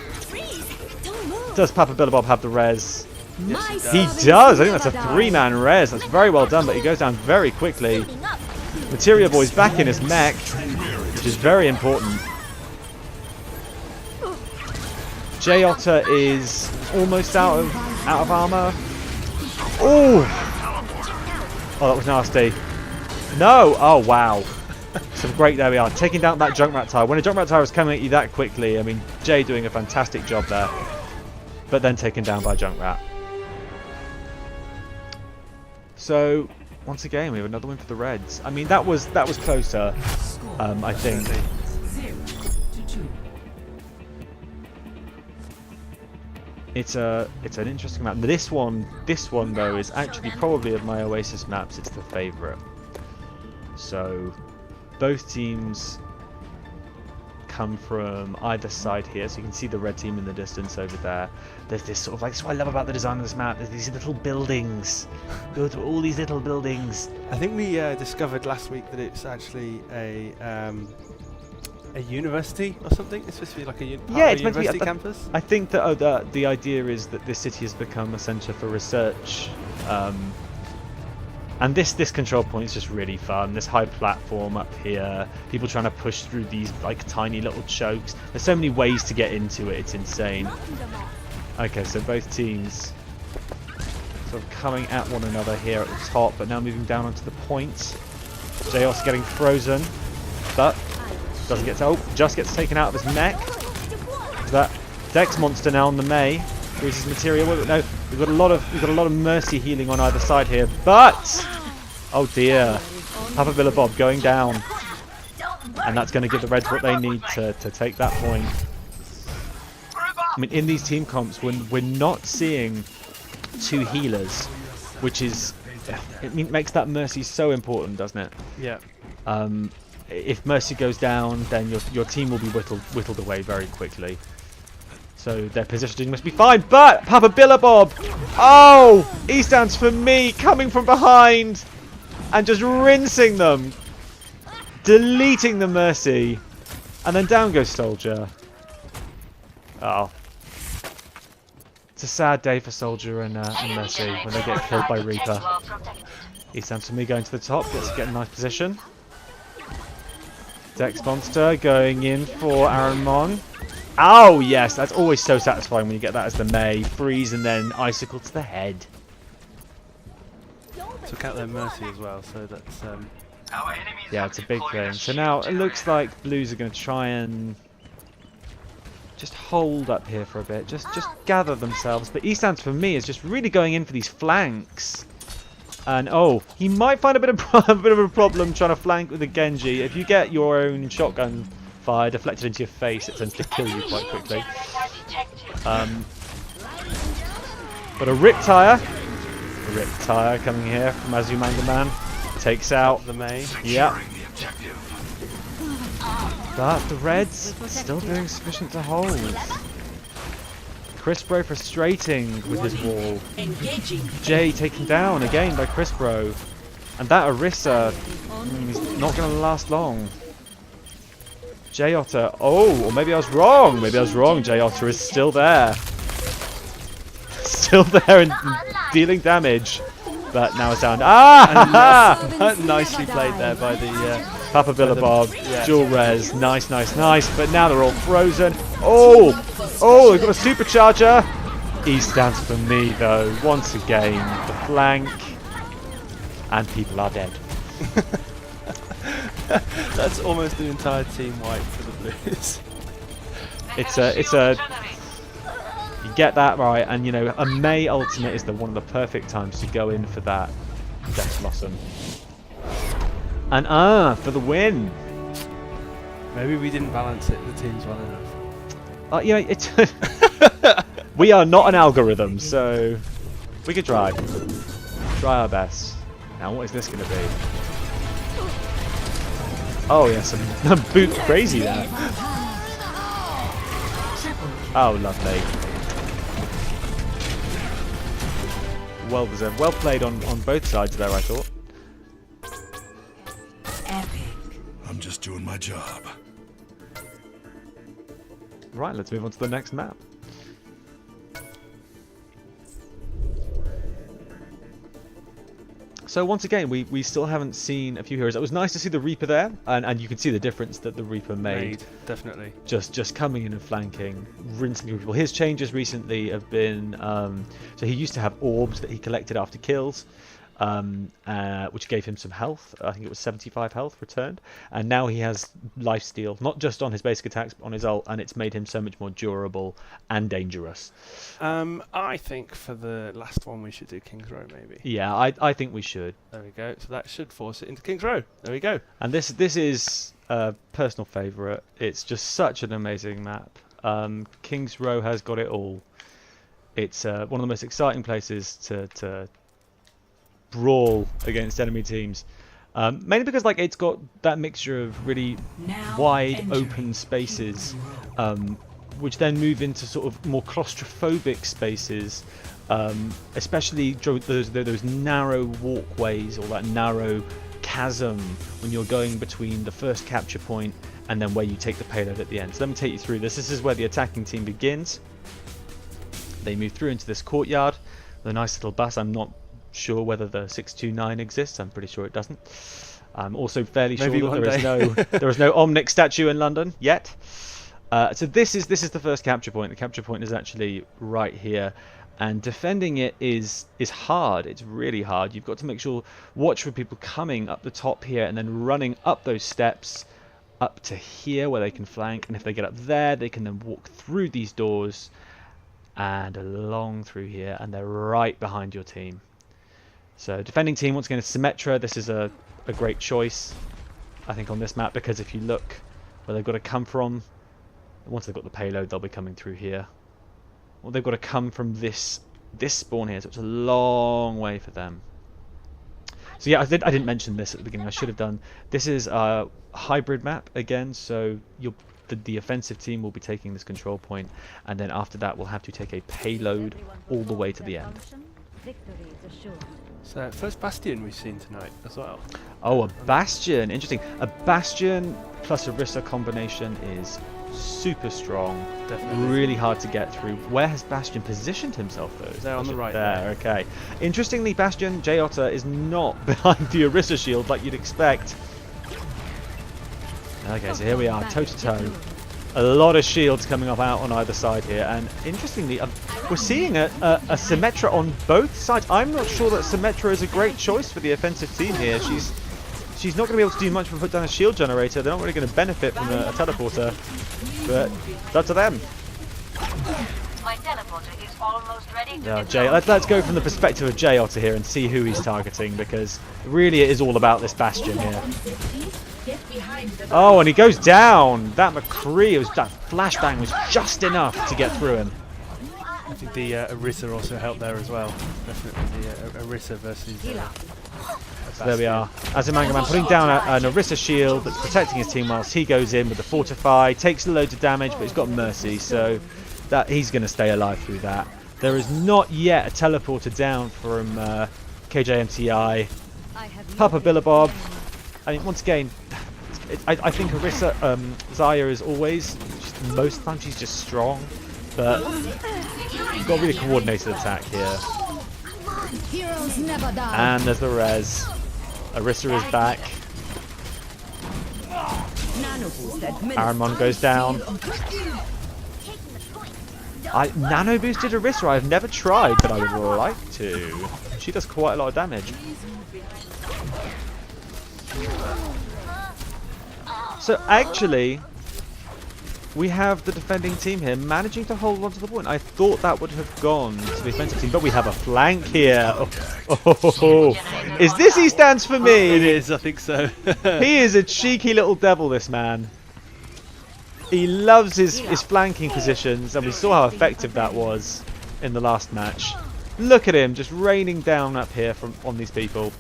Does Papa Billabob have the res? Yes, He does. I think that's a 3-man res. That's very well done, but he goes down very quickly. Materia Boy's back in his mech, which is very important. JayOttr is almost out of armor. Oh, that was nasty. No. Oh wow. Some great. There we are. Taking down that Junkrat tire. When a Junkrat tire is coming at you that quickly, I mean, Jay doing a fantastic job there, but then taken down by Junkrat. So once again, we have another win for the Reds. I mean, that was closer. I think. It's an interesting map. This one though is actually probably of my Oasis maps, it's the favourite. So both teams come from either side here, so you can see the red team in the distance over there. There's this sort of like, that's what I love about the design of this map. There's these little buildings. Go to all these little buildings. I think we discovered last week that it's actually a university or something. It's supposed to be like a university campus. I think that the idea is that this city has become a centre for research, and this control point is just really fun. This high platform up here, people trying to push through these like tiny little chokes. There's so many ways to get into it. It's insane. Okay, so both teams sort of coming at one another here at the top, but now moving down onto the point. JayOttr getting frozen, but doesn't get to, just gets taken out of his mech. That Dex monster now on the May. Freezes material. No, we've got a lot of mercy healing on either side here, but oh dear, Papa Billabob going down, and that's going to give the Reds what they need to take that point. I mean, in these team comps, when we're not seeing two healers, which is makes that mercy so important, doesn't it? Yeah. If mercy goes down, then your team will be whittled away very quickly. So their positioning must be fine. But Papa Billabob, oh, he stands for me, coming from behind and just rinsing them, deleting the mercy, and then down goes Soldier. Oh, it's a sad day for Soldier and Mercy when they get killed by Reaper. He stands for me going to the top, gets to get a nice position. Dex Monster going in for Aaron Mon. Oh yes, that's always so satisfying when you get that as the May. Freeze and then Icicle to the head. Took out their mercy as well, so that's yeah, it's a big thing. So now it looks like Blues are going to try and just hold up here for a bit, just gather themselves. But E-Stands for me is just really going in for these flanks. And oh, he might find a bit of a problem trying to flank with a Genji. If you get your own shotgun fire deflected into your face, it tends to kill you quite quickly. But a Riptire coming here from Azumanga takes out the May. Yep. But the Reds still doing sufficient to hold. Crispro frustrating with his wall. Jay taken down again by Crispro. And that Orisa is not going to last long. JayOttr, oh, or maybe I was wrong. JayOttr is still there. Still there and dealing damage. But now it's down. Ah! Nicely played there by the Papa Billabob, dual res, nice. But now they're all frozen. Oh, they've got a supercharger. E stands for me though. Once again, the flank, and people are dead. That's almost the entire team wipe for the Blues. It's a. You get that right, and you know a May ultimate is one of the perfect times to go in for that Death Blossom. And for the win. Maybe we didn't balance it, the teams well enough. You know, it's we are not an algorithm, so we could try our best. Now, what is this going to be? Oh yes, I'm boot crazy there. Oh, lovely. Well deserved. Well played on both sides there, I thought. I'm just doing my job. Right, let's move on to the next map. So once again, we still haven't seen a few heroes. It was nice to see the Reaper there, and you can see the difference that the Reaper made. Definitely. Just coming in and flanking, rinsing people. His changes recently have been, so he used to have orbs that he collected after kills, which gave him some health. I think it was 75 health returned, and now he has lifesteal, not just on his basic attacks, but on his ult, and it's made him so much more durable and dangerous. I think for the last one we should do King's Row maybe. Yeah, I think we should. There we go. So that should force it into King's Row. There we go. And this is a personal favourite. It's just such an amazing map. King's Row has got it all. It's one of the most exciting places to brawl against enemy teams. Mainly because like it's got that mixture of really wide open spaces, which then move into sort of more claustrophobic spaces, especially those narrow walkways or that narrow chasm when you're going between the first capture point and then where you take the payload at the end. So let me take you through this. This is where the attacking team begins. They move through into this courtyard with a nice little bus. I'm not sure whether the 629 exists. I'm pretty sure it doesn't. I'm also fairly sure that there is no Omnic statue in London yet. So this is the first capture point. The capture point is actually right here, and defending it is hard. It's really hard. You've got to make sure, watch for people coming up the top here and then running up those steps up to here where they can flank, and if they get up there they can then walk through these doors and along through here, and they're right behind your team. So defending team, once again, is Symmetra. This is a great choice, I think, on this map, because if you look where they've got to come from, once they've got the payload, they'll be coming through here. Well, they've got to come from this spawn here, so it's a long way for them. So yeah, I didn't mention this at the beginning. I should have done. This is a hybrid map again, so the offensive team will be taking this control point, and then after that we'll have to take a payload all the way to the end. So first Bastion we've seen tonight as well. Oh, a Bastion. Interesting. A Bastion plus Orisa combination is super strong. Definitely. Really hard to get through. Where has Bastion positioned himself though? There on the right. There, okay. Interestingly, Bastion, JayOttr, is not behind the Orisa shield like you'd expect. Okay, so here we are, toe to toe. A lot of shields coming up out on either side here, and interestingly, we're seeing a Symmetra on both sides. I'm not sure that Symmetra is a great choice for the offensive team here. She's not going to be able to do much but put down a shield generator. They're not really going to benefit from a teleporter, but it's up to them. My teleporter is almost ready to Now, deploy. let's go from the perspective of JayOttr here and see who he's targeting, because really it is all about this Bastion here. Oh, and he goes down. That McCree, that flashbang was just enough to get through him. I think the Orisa also helped there as well. Definitely the Orisa versus. So there we are. Azimangaman putting down an Orisa shield that's protecting his team whilst he goes in with the Fortify, takes loads of damage, but he's got Mercy, so that he's going to stay alive through that. There is not yet a teleporter down from KJMTI. Papa Billabob. I mean, once again, I think Orisa, Xayah is always, most times she's just strong, but you've got a really coordinated attack here. Heroes never die. And there's the res. Orisa is back. Aramon goes down. Nano boosted Orisa, I've never tried, but I would like to. She does quite a lot of damage. So actually, we have the defending team here managing to hold on to the point. I thought that would have gone to the offensive team, but we have a flank here. Oh. Is this he stands for me? It is, I think so. He is a cheeky little devil, this man. He loves his flanking positions, and we saw how effective that was in the last match. Look at him just raining down up here on these people.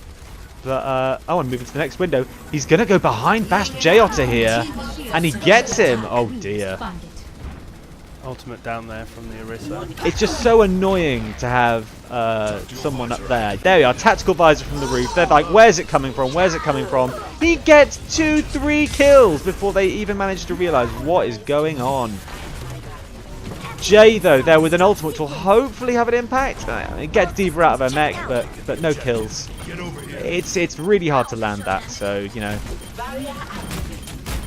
But, oh, and moving to the next window. He's going to go behind JayOttr here. And he gets him. Oh, dear. Ultimate down there from the Orisa. It's just so annoying to have someone up there. There we are. Tactical visor from the roof. They're like, where's it coming from? Where's it coming from? He gets 2-3 kills before they even manage to realise what is going on. Jay, though, there with an ultimate, which will hopefully have an impact. It gets D.Va out of her mech, but no kills. It's really hard to land that, so, you know.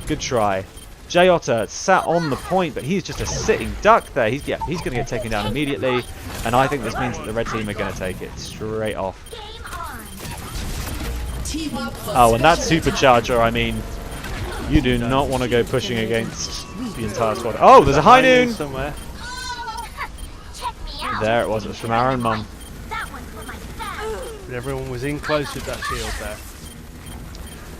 Good try. JayOttr sat on the point, but he's just a sitting duck there. He's going to get taken down immediately, and I think this means that the red team are going to take it straight off. Oh, and that supercharger, I mean, you do not want to go pushing against the entire squad. Oh, there's a high noon! Somewhere. There it was from our own mum. But everyone was in close with that shield there.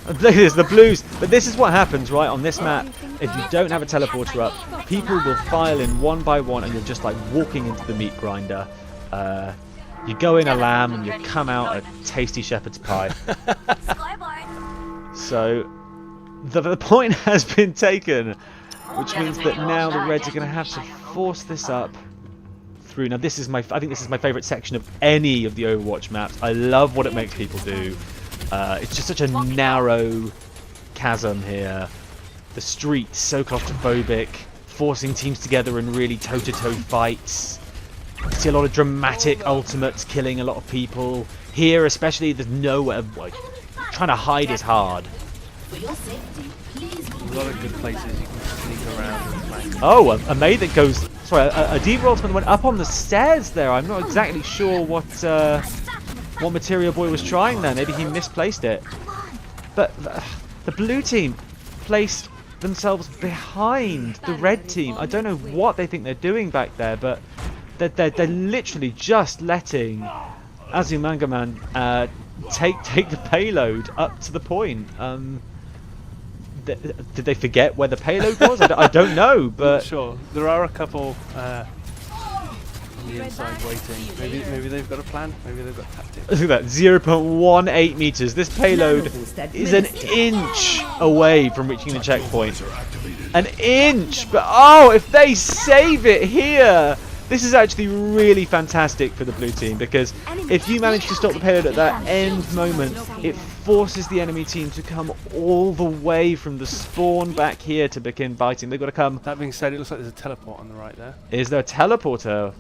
Look at this, the blues. But this is what happens, right, on this map. If you don't have a teleporter up, people will file in one by one, and you're just like walking into the meat grinder. You go in a lamb, and you come out a tasty shepherd's pie. So, the point has been taken, which means that now the Reds are going to have to force this up through. Now, I think this is my favourite section of any of the Overwatch maps. I love what it makes people do. It's just such a narrow chasm here. The streets so claustrophobic, forcing teams together in really toe-to-toe fights. You see a lot of dramatic ultimates killing a lot of people. Here especially, there's nowhere, like, trying to hide is hard. A lot of good places you can sneak around and flank. Oh, a maid that goes... Sorry, a D.Va ultimate went up on the stairs there. I'm not exactly sure what Material Boy was trying there. Maybe he misplaced it. But the blue team placed themselves behind the red team. I don't know what they think they're doing back there, but they're literally just letting Azumangaman take the payload up to the point. Did they forget where the payload was? I don't know, but Not sure. There are a couple on the inside waiting. Maybe they've got a plan. Maybe they've got tactics. look at that, 0.18 meters. This payload is an inch away from reaching the checkpoint. An inch! But oh, if they save it here, this is actually really fantastic for the blue team, because if you manage to stop the payload at that end moment, it forces the enemy team to come all the way from the spawn back here to begin biting. They've got to come. That being said, it looks like there's a teleport on the right there. Is there a teleporter?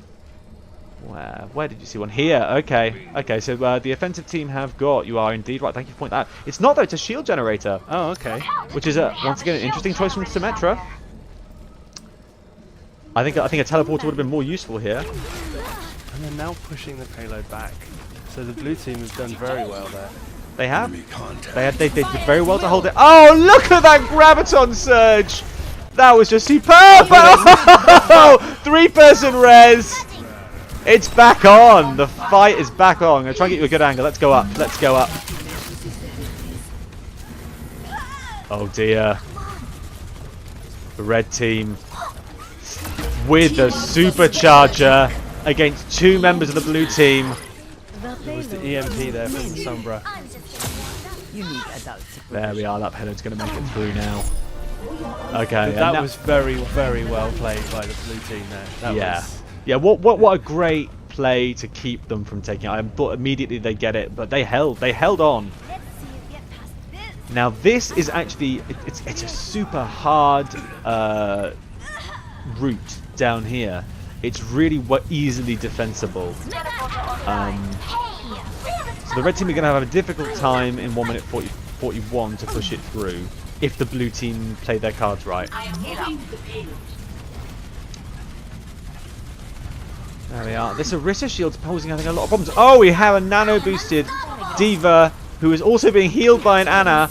Where did you see one? Here. Okay, so the offensive team have got... You are indeed right. Thank you for pointing that out. It's not, though. It's a shield generator. Oh, okay. Which is, once again, an interesting choice from JayOttr. I think a teleporter would have been more useful here. And they're now pushing the payload back. So the blue team has done very well there. They have. They did very well to hold it. Oh, look at that Graviton surge! That was just superb! Oh, 3-person res! It's back on! The fight is back on. I'm going to try and get you a good angle. Let's go up. Let's go up. Oh dear. The red team with the supercharger against 2 members of the blue team. It was the EMP there from the Sombra. There we are. That payload's going to make it through now. Okay. That was very, very well played by the blue team there. Yeah, what a great play to keep them from taking it. I thought immediately they get it, but they held on. Now this is actually it's a super hard route down here. It's really easily defensible. So the red team are going to have a difficult time in 1 minute 41 to push it through if the blue team play their cards right. There we are. This Orisa shield's posing, I think, a lot of problems. Oh, we have a nano-boosted D.Va who is also being healed by an Ana.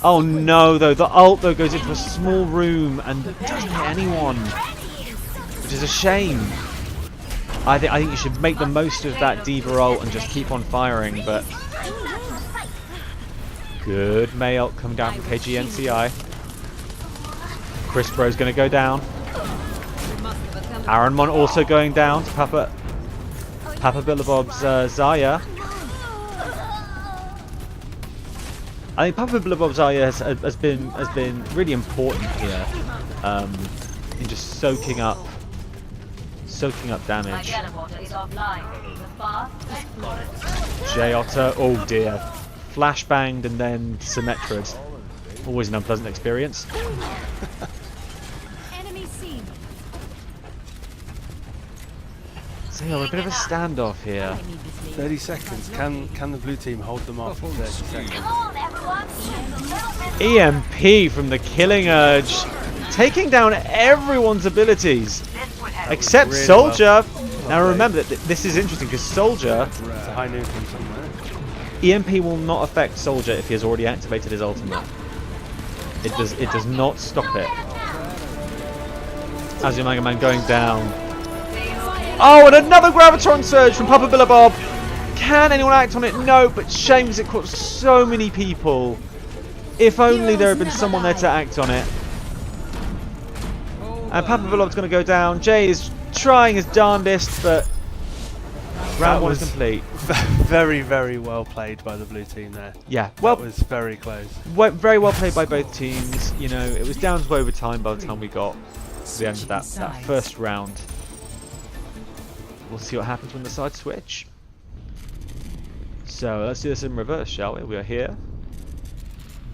Oh no, though. The ult, though, goes into a small room and doesn't hit anyone, which is a shame. I think you should make the most of that D.Va ult and just keep on firing, but... Good May ult come down from KGNCI. Chris Bro's going to go down. Aronmon also going down to Papa Billabob's Zarya. I think Papa Billabob's Zarya has been really important here in just soaking up damage. JayOttr, oh dear, flashbanged and then symmetried. Always an unpleasant experience. So yeah, we're a bit of a standoff here. 30 seconds. Can the blue team hold them off for 30 seconds? Come on, everyone. EMP from the Killing Urge, taking down everyone's abilities This would have except Really Soldier. well Now played. remember that this is interesting because Soldier, It's a high noon from somewhere. EMP will not affect Soldier if he has already activated his ultimate. It does not stop it. Azumanga Man going down. Oh, and another Gravitron Surge from Papa Billabob. Can anyone act on it? No, but shame because it caught so many people. If only there had been someone there to act on it. And Papa Billabob's going to go down. Jay is trying his darndest, but round one is complete. Very, very well played by the blue team there. Yeah, That well, was very close. very well played by both teams. You know, it was down to overtime by the time we got to the end of that first round. We'll see what happens when the sides switch. So let's do this in reverse, shall we? We are here,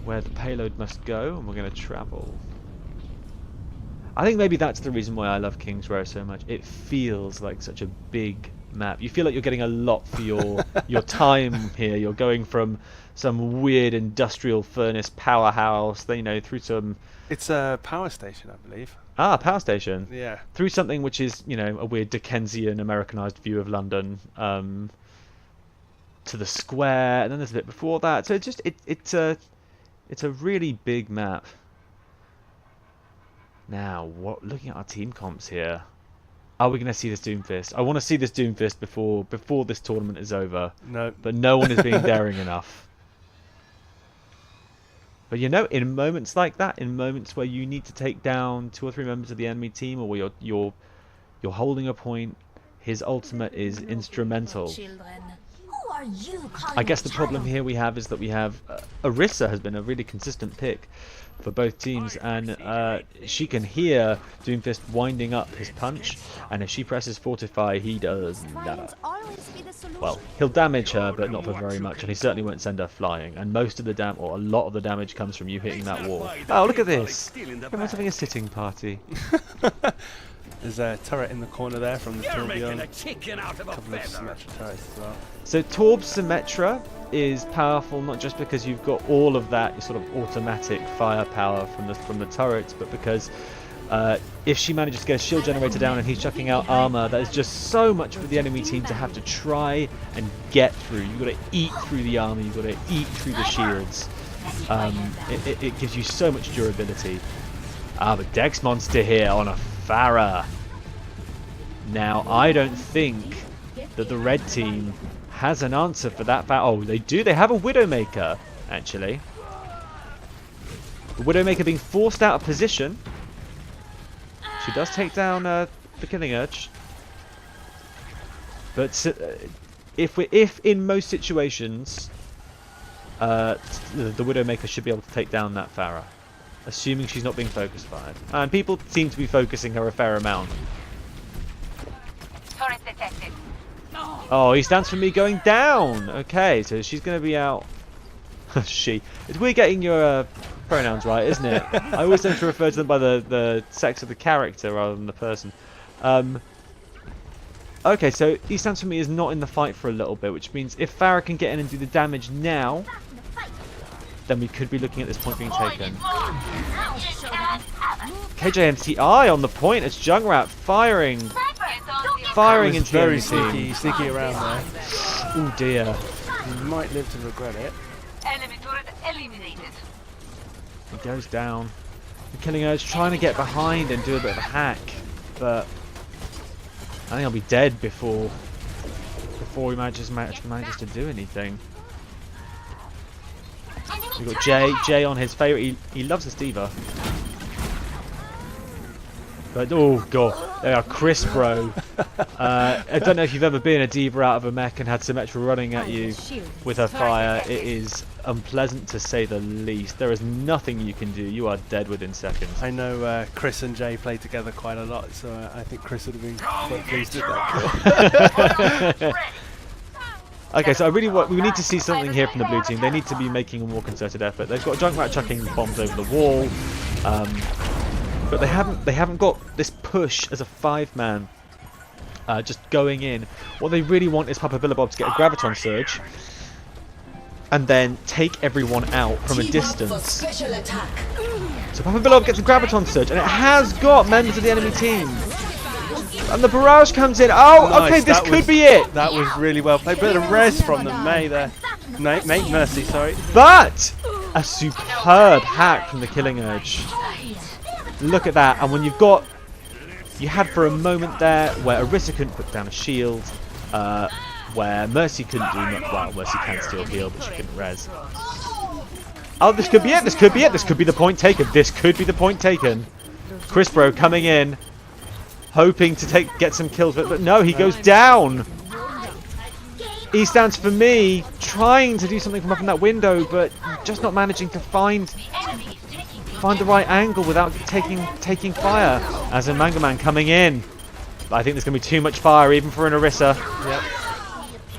where the payload must go, and we're going to travel. I think maybe that's the reason why I love King's Row so much. It feels like such a big map. You feel like you're getting a lot for your time here. You're going from some weird industrial furnace powerhouse, then, you know, through some... It's a power station, I believe. Ah, power station. Yeah. Through something which is, you know, a weird Dickensian Americanized view of London, to the square, and then there's a bit before that. So it's a really big map. Now, looking at our team comps here, are we going to see this Doomfist? I want to see this Doomfist before this tournament is over. No. But no one is being daring enough. But you know, in moments like that, in moments where you need to take down 2 or 3 members of the enemy team, or where you're holding a point, his ultimate is instrumental. Who are you calling I guess a the problem child? here we have is that we have Orisa has been a really consistent pick for both teams, and she can hear Doomfist winding up his punch, and if she presses Fortify, he does nada. Well, he'll damage her, but not for very much, and he certainly won't send her flying. And most of the or a lot of the damage comes from you hitting that wall. Oh, look at this! Everyone's having a sitting party. There's a turret in the corner there from the You're making Tourbillon. a chicken out of A a couple of feather. Symmetra turrets as well. So Torb Symmetra is powerful not just because you've got all of that sort of automatic firepower from the turrets, but because if she manages to get a shield generator down and he's chucking out armor, that is just so much for the enemy team to have to try and get through. You've got to eat through the armor, you've got to eat through the shields. It gives you so much durability. But Dex Monster here on a Pharah. Now, I don't think that the red team has an answer for that. Oh, they do. They have a Widowmaker, actually. The Widowmaker being forced out of position. She does take down the Killing Urge. But if in most situations, the Widowmaker should be able to take down that Pharah, assuming she's not being focus fired. And people seem to be focusing her a fair amount. Turret detected. Oh, he stands for me going down. Okay, so she's going to be out. She. It's weird getting your pronouns right, isn't it? I always tend to refer to them by the sex of the character rather than the person. Okay, so he stands for me is not in the fight for a little bit, which means if Pharah can get in and do the damage now, then we could be looking at this point being taken. KJMCI on the point as Jungrat firing It was into very the enemy team. sneaky around there. Oh dear. You might live to regret it. Enemy turret eliminated. He goes down. The Killing Urge trying to get behind and do a bit of a hack, but I think I'll be dead before he manages to do anything. We've got Jay on his favourite. He loves this diva. But oh god, they are crisp, bro. I don't know if you've ever been a diva out of a mech and had Symmetra running at you with her fire. It is unpleasant to say the least. There is nothing you can do. You are dead within seconds. I know Chris and Jay play together quite a lot, so I think Chris would have been quite pleased with that. Okay, so we need to see something here from the blue team. They need to be making a more concerted effort. They've got Junkrat chucking bombs over the wall, but they haven't got this push as a 5-man just going in. What they really want is Papa Billabob to get a Graviton Surge and then take everyone out from a distance. So Papa Billabob gets a Graviton Surge, and it has got members of the enemy team. And the barrage comes in. Oh, Nice, okay, this that could was- be it. That was really well played. Bit of res from the May there. Mate Mercy, sorry. But a superb hack from the Killing Urge. Look at that. And when you've got... You had for a moment there where Orisa couldn't put down a shield, where Mercy couldn't do much. Well, Mercy can still heal, but she couldn't res. Oh, this could be it. This could be it. This could be the point taken. This could be the point taken. Crispro coming in, hoping to get some kills, but no, he goes down. E stands for me, trying to do something from up in that window, but just not managing to find the right angle without taking fire. As a Mangaman coming in. But I think there's going to be too much fire, even for an Orisa. Yep.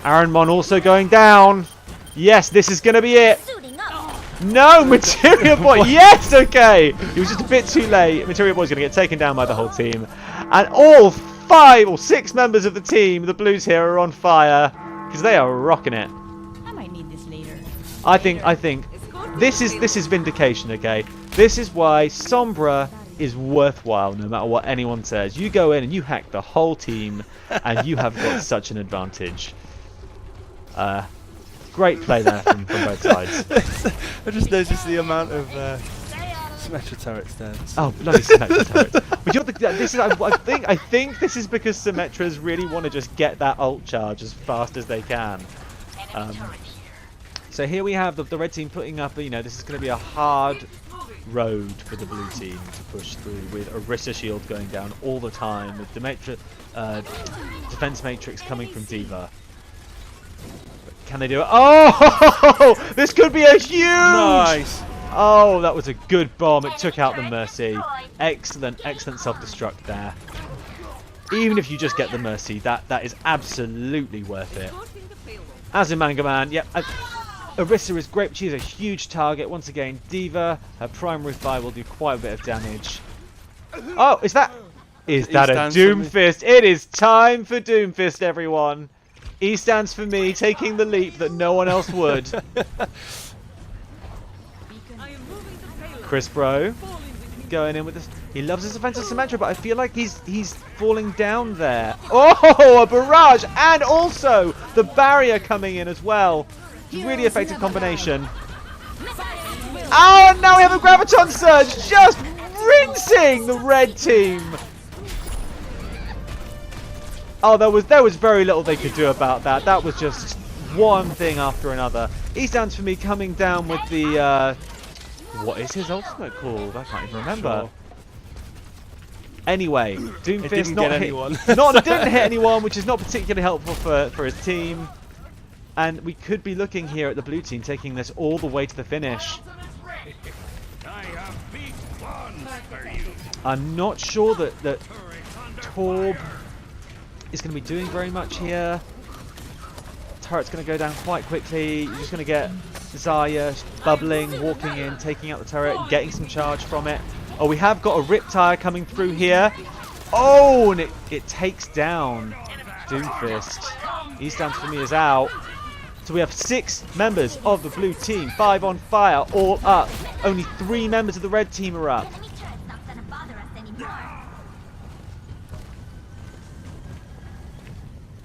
Aronmon also going down. Yes, this is going to be it. Suiting up. No, Materia Boy. Yes, okay. He was just a bit too late. Materia Boy's going to get taken down by the whole team. And all 5 or 6 members of the team, the Blues here, are on fire. Because they are rocking it. I might need this later. I think this is vindication, okay? This is why Sombra is worthwhile no matter what anyone says. You go in and you hack the whole team and you have got such an advantage. Great play there from both sides. I just noticed the amount of Symmetra turrets there. Oh, bloody Symmetra turrets. But you know, this is, I think this is because Symmetras really want to just get that ult charge as fast as they can. So here we have the red team putting up, you know, this is going to be a hard road for the blue team to push through, with Orisa shield going down all the time, with Demetra, defense matrix coming from D.Va. Can they do it? Oh! This could be a huge... Nice! Oh, that was a good bomb. It took out the Mercy. Excellent self-destruct there. Even if you just get the Mercy, that is absolutely worth it. As in Mangaman, yep. Orisa is great, but she's a huge target. Once again, D.Va, her primary fire will do quite a bit of damage. Oh, is that a Doomfist? It is time for Doomfist, everyone. E stands for me, taking the leap that no one else would. Crispro going in with this. He loves his offensive Symmetra, but I feel like he's falling down there. Oh, a barrage, and also the barrier coming in as well. Really effective combination. Oh, and now we have a Graviton Surge, just rinsing the red team. Oh, there was very little they could do about that. That was just one thing after another. E stands for me coming down with the what is his ultimate called? I can't even remember. Sure. Anyway, Doomfist didn't get anyone. didn't hit anyone, which is not particularly helpful for his team. And we could be looking here at the blue team taking this all the way to the finish. I'm not sure that Torb is going to be doing very much here. Turret's going to go down quite quickly. You're just going to get Xayah bubbling, walking in, taking out the turret, getting some charge from it. Oh, we have got a Riptire coming through here. Oh, and it takes down Doomfist. He stands for me is out. So we have 6 members of the blue team, 5 on fire, all up. Only 3 members of the red team are up. Any turret's not gonna bother us anymore.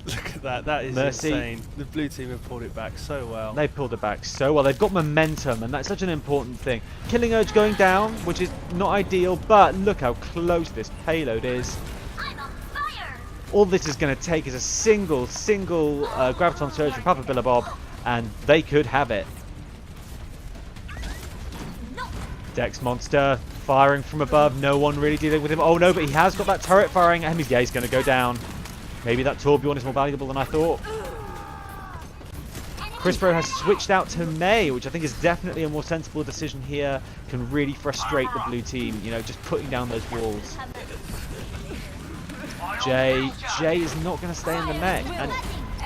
Look at that, that is Mercy. insane. The blue team have pulled it back so well. They pulled it back so well. They've got momentum, and that's such an important thing. Killing Urge going down, which is not ideal, but look how close this payload is. I'm on fire! All this is going to take is a single Graviton Surge from Papa Billabob, and they could have it. Dex Monster firing from above, no one really dealing with him. Oh no, but he has got that turret firing at him. Yeah, he's going to go down. Maybe that Torbjorn is more valuable than I thought. Crispro has switched out to May, which I think is definitely a more sensible decision here. Can really frustrate the blue team, you know, just putting down those walls. Jay is not going to stay in the mech. And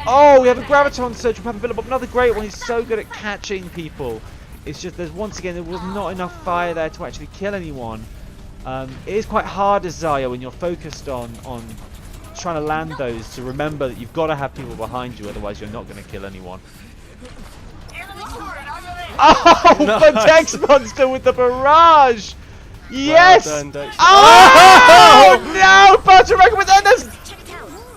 oh, we have a Graviton Surge from Papa Billabob, another great one. He's so good at catching people. It's just there was not enough fire there to actually kill anyone. It is quite hard as Xayah when you're focused on trying to land those to remember that you've got to have people behind you, otherwise you're not going to kill anyone. Oh, the Dex Monster with the barrage! Yes! Well done, Dex. Oh, no! Patareko with Enders!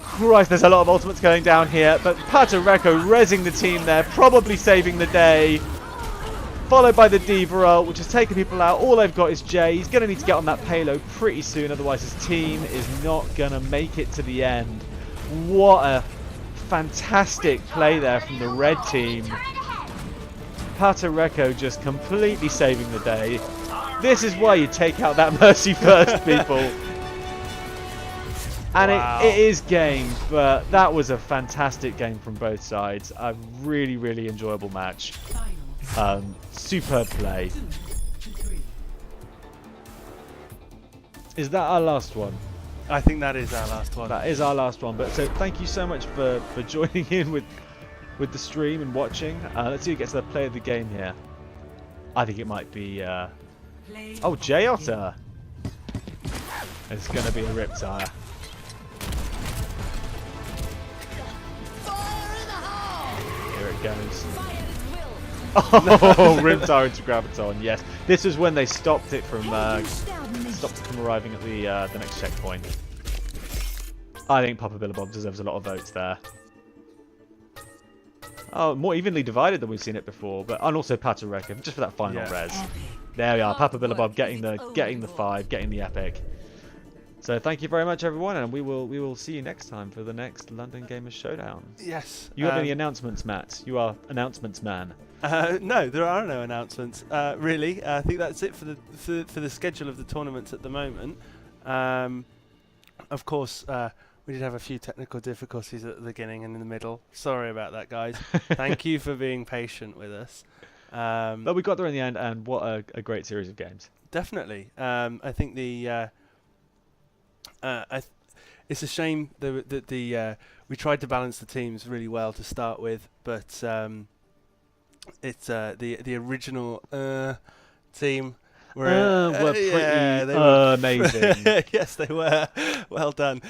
Christ, there's a lot of ultimates going down here, but Patareko rezzing the team there, probably saving the day. Followed by the D.Va ult, which has taken people out. All they've got is Jay. He's going to need to get on that payload pretty soon, otherwise his team is not going to make it to the end. What a fantastic play there from the red team. Patareko just completely saving the day. This is why you take out that Mercy first, people. And wow. it is game, but that was a fantastic game from both sides. A really, really enjoyable match. Superb play. Is that our last one? I think that is our last one. That is our last one. But so thank you so much for joining in with the stream and watching. Let's see who gets the play of the game here. I think it might be oh, JayOttr. It's gonna be a Riptire. Here it goes. Oh, Riptire into Graviton, yes. This was when they stopped it from arriving at the next checkpoint. I think Papa Billabong deserves a lot of votes there. Oh, more evenly divided than we've seen it before, but and also Patareko, just for that final res. There we are, Papa Billabong getting the 5, getting the epic. So thank you very much, everyone, and we will see you next time for the next London Gamers Showdown. Yes. You have any announcements, Matt? You are announcements man. No, there are no announcements. Really, I think that's it for the schedule of the tournaments at the moment. Of course, we did have a few technical difficulties at the beginning and in the middle. Sorry about that, guys. Thank you for being patient with us. But we got there in the end, and what a great series of games. Definitely. I think it's a shame that we tried to balance the teams really well to start with, but it's the original team were pretty amazing. Yes, they were. Well done.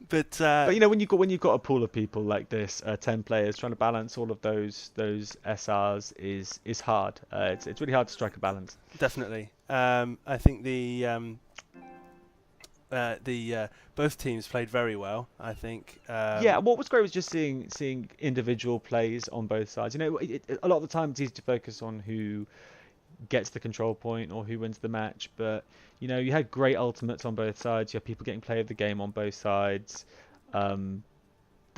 But you know, when you've got a pool of people like this, 10 players, trying to balance all of those SRs is hard. It's really hard to strike a balance. Definitely. I think both teams played very well. I think. Yeah, what was great was just seeing individual plays on both sides. You know, a lot of the time it's easy to focus on who gets the control point or who wins the match, but you know, you had great ultimates on both sides. You had people getting play of the game on both sides. There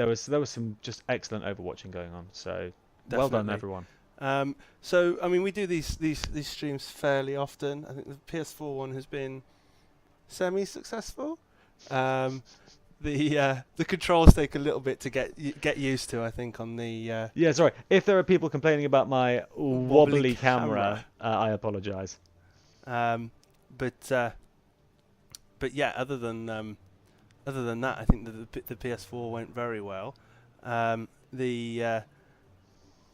was some just excellent overwatching going on. So definitely. Well done, everyone. So I mean, we do these streams fairly often. I think the PS4 one has been semi-successful. The controls take a little bit to get used to, I think, on the yeah, sorry, if there are people complaining about my wobbly camera, I apologize. But yeah, other than that, I think the PS4 went very well.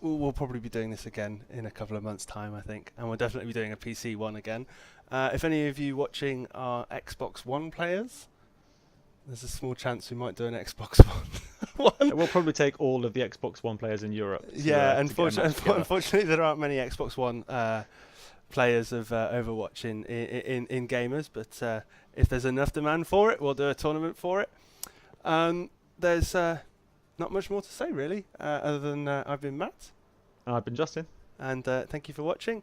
We'll probably be doing this again in a couple of months' time, I think, and we'll definitely be doing a PC one again. If any of you watching are Xbox One players, there's a small chance we might do an Xbox One. It will probably take all of the Xbox One players in Europe. Yeah, unfortunately, there aren't many Xbox One players of Overwatch in Gaymers, but if there's enough demand for it, we'll do a tournament for it. There's not much more to say, really, other than I've been Matt. I've been Justin. And thank you for watching.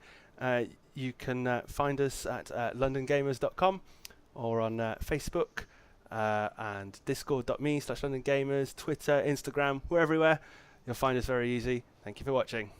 You can find us at londongamers.com or on Facebook and discord.me/LondonGamers, Twitter, Instagram. We're everywhere. You'll find us very easy. Thank you for watching.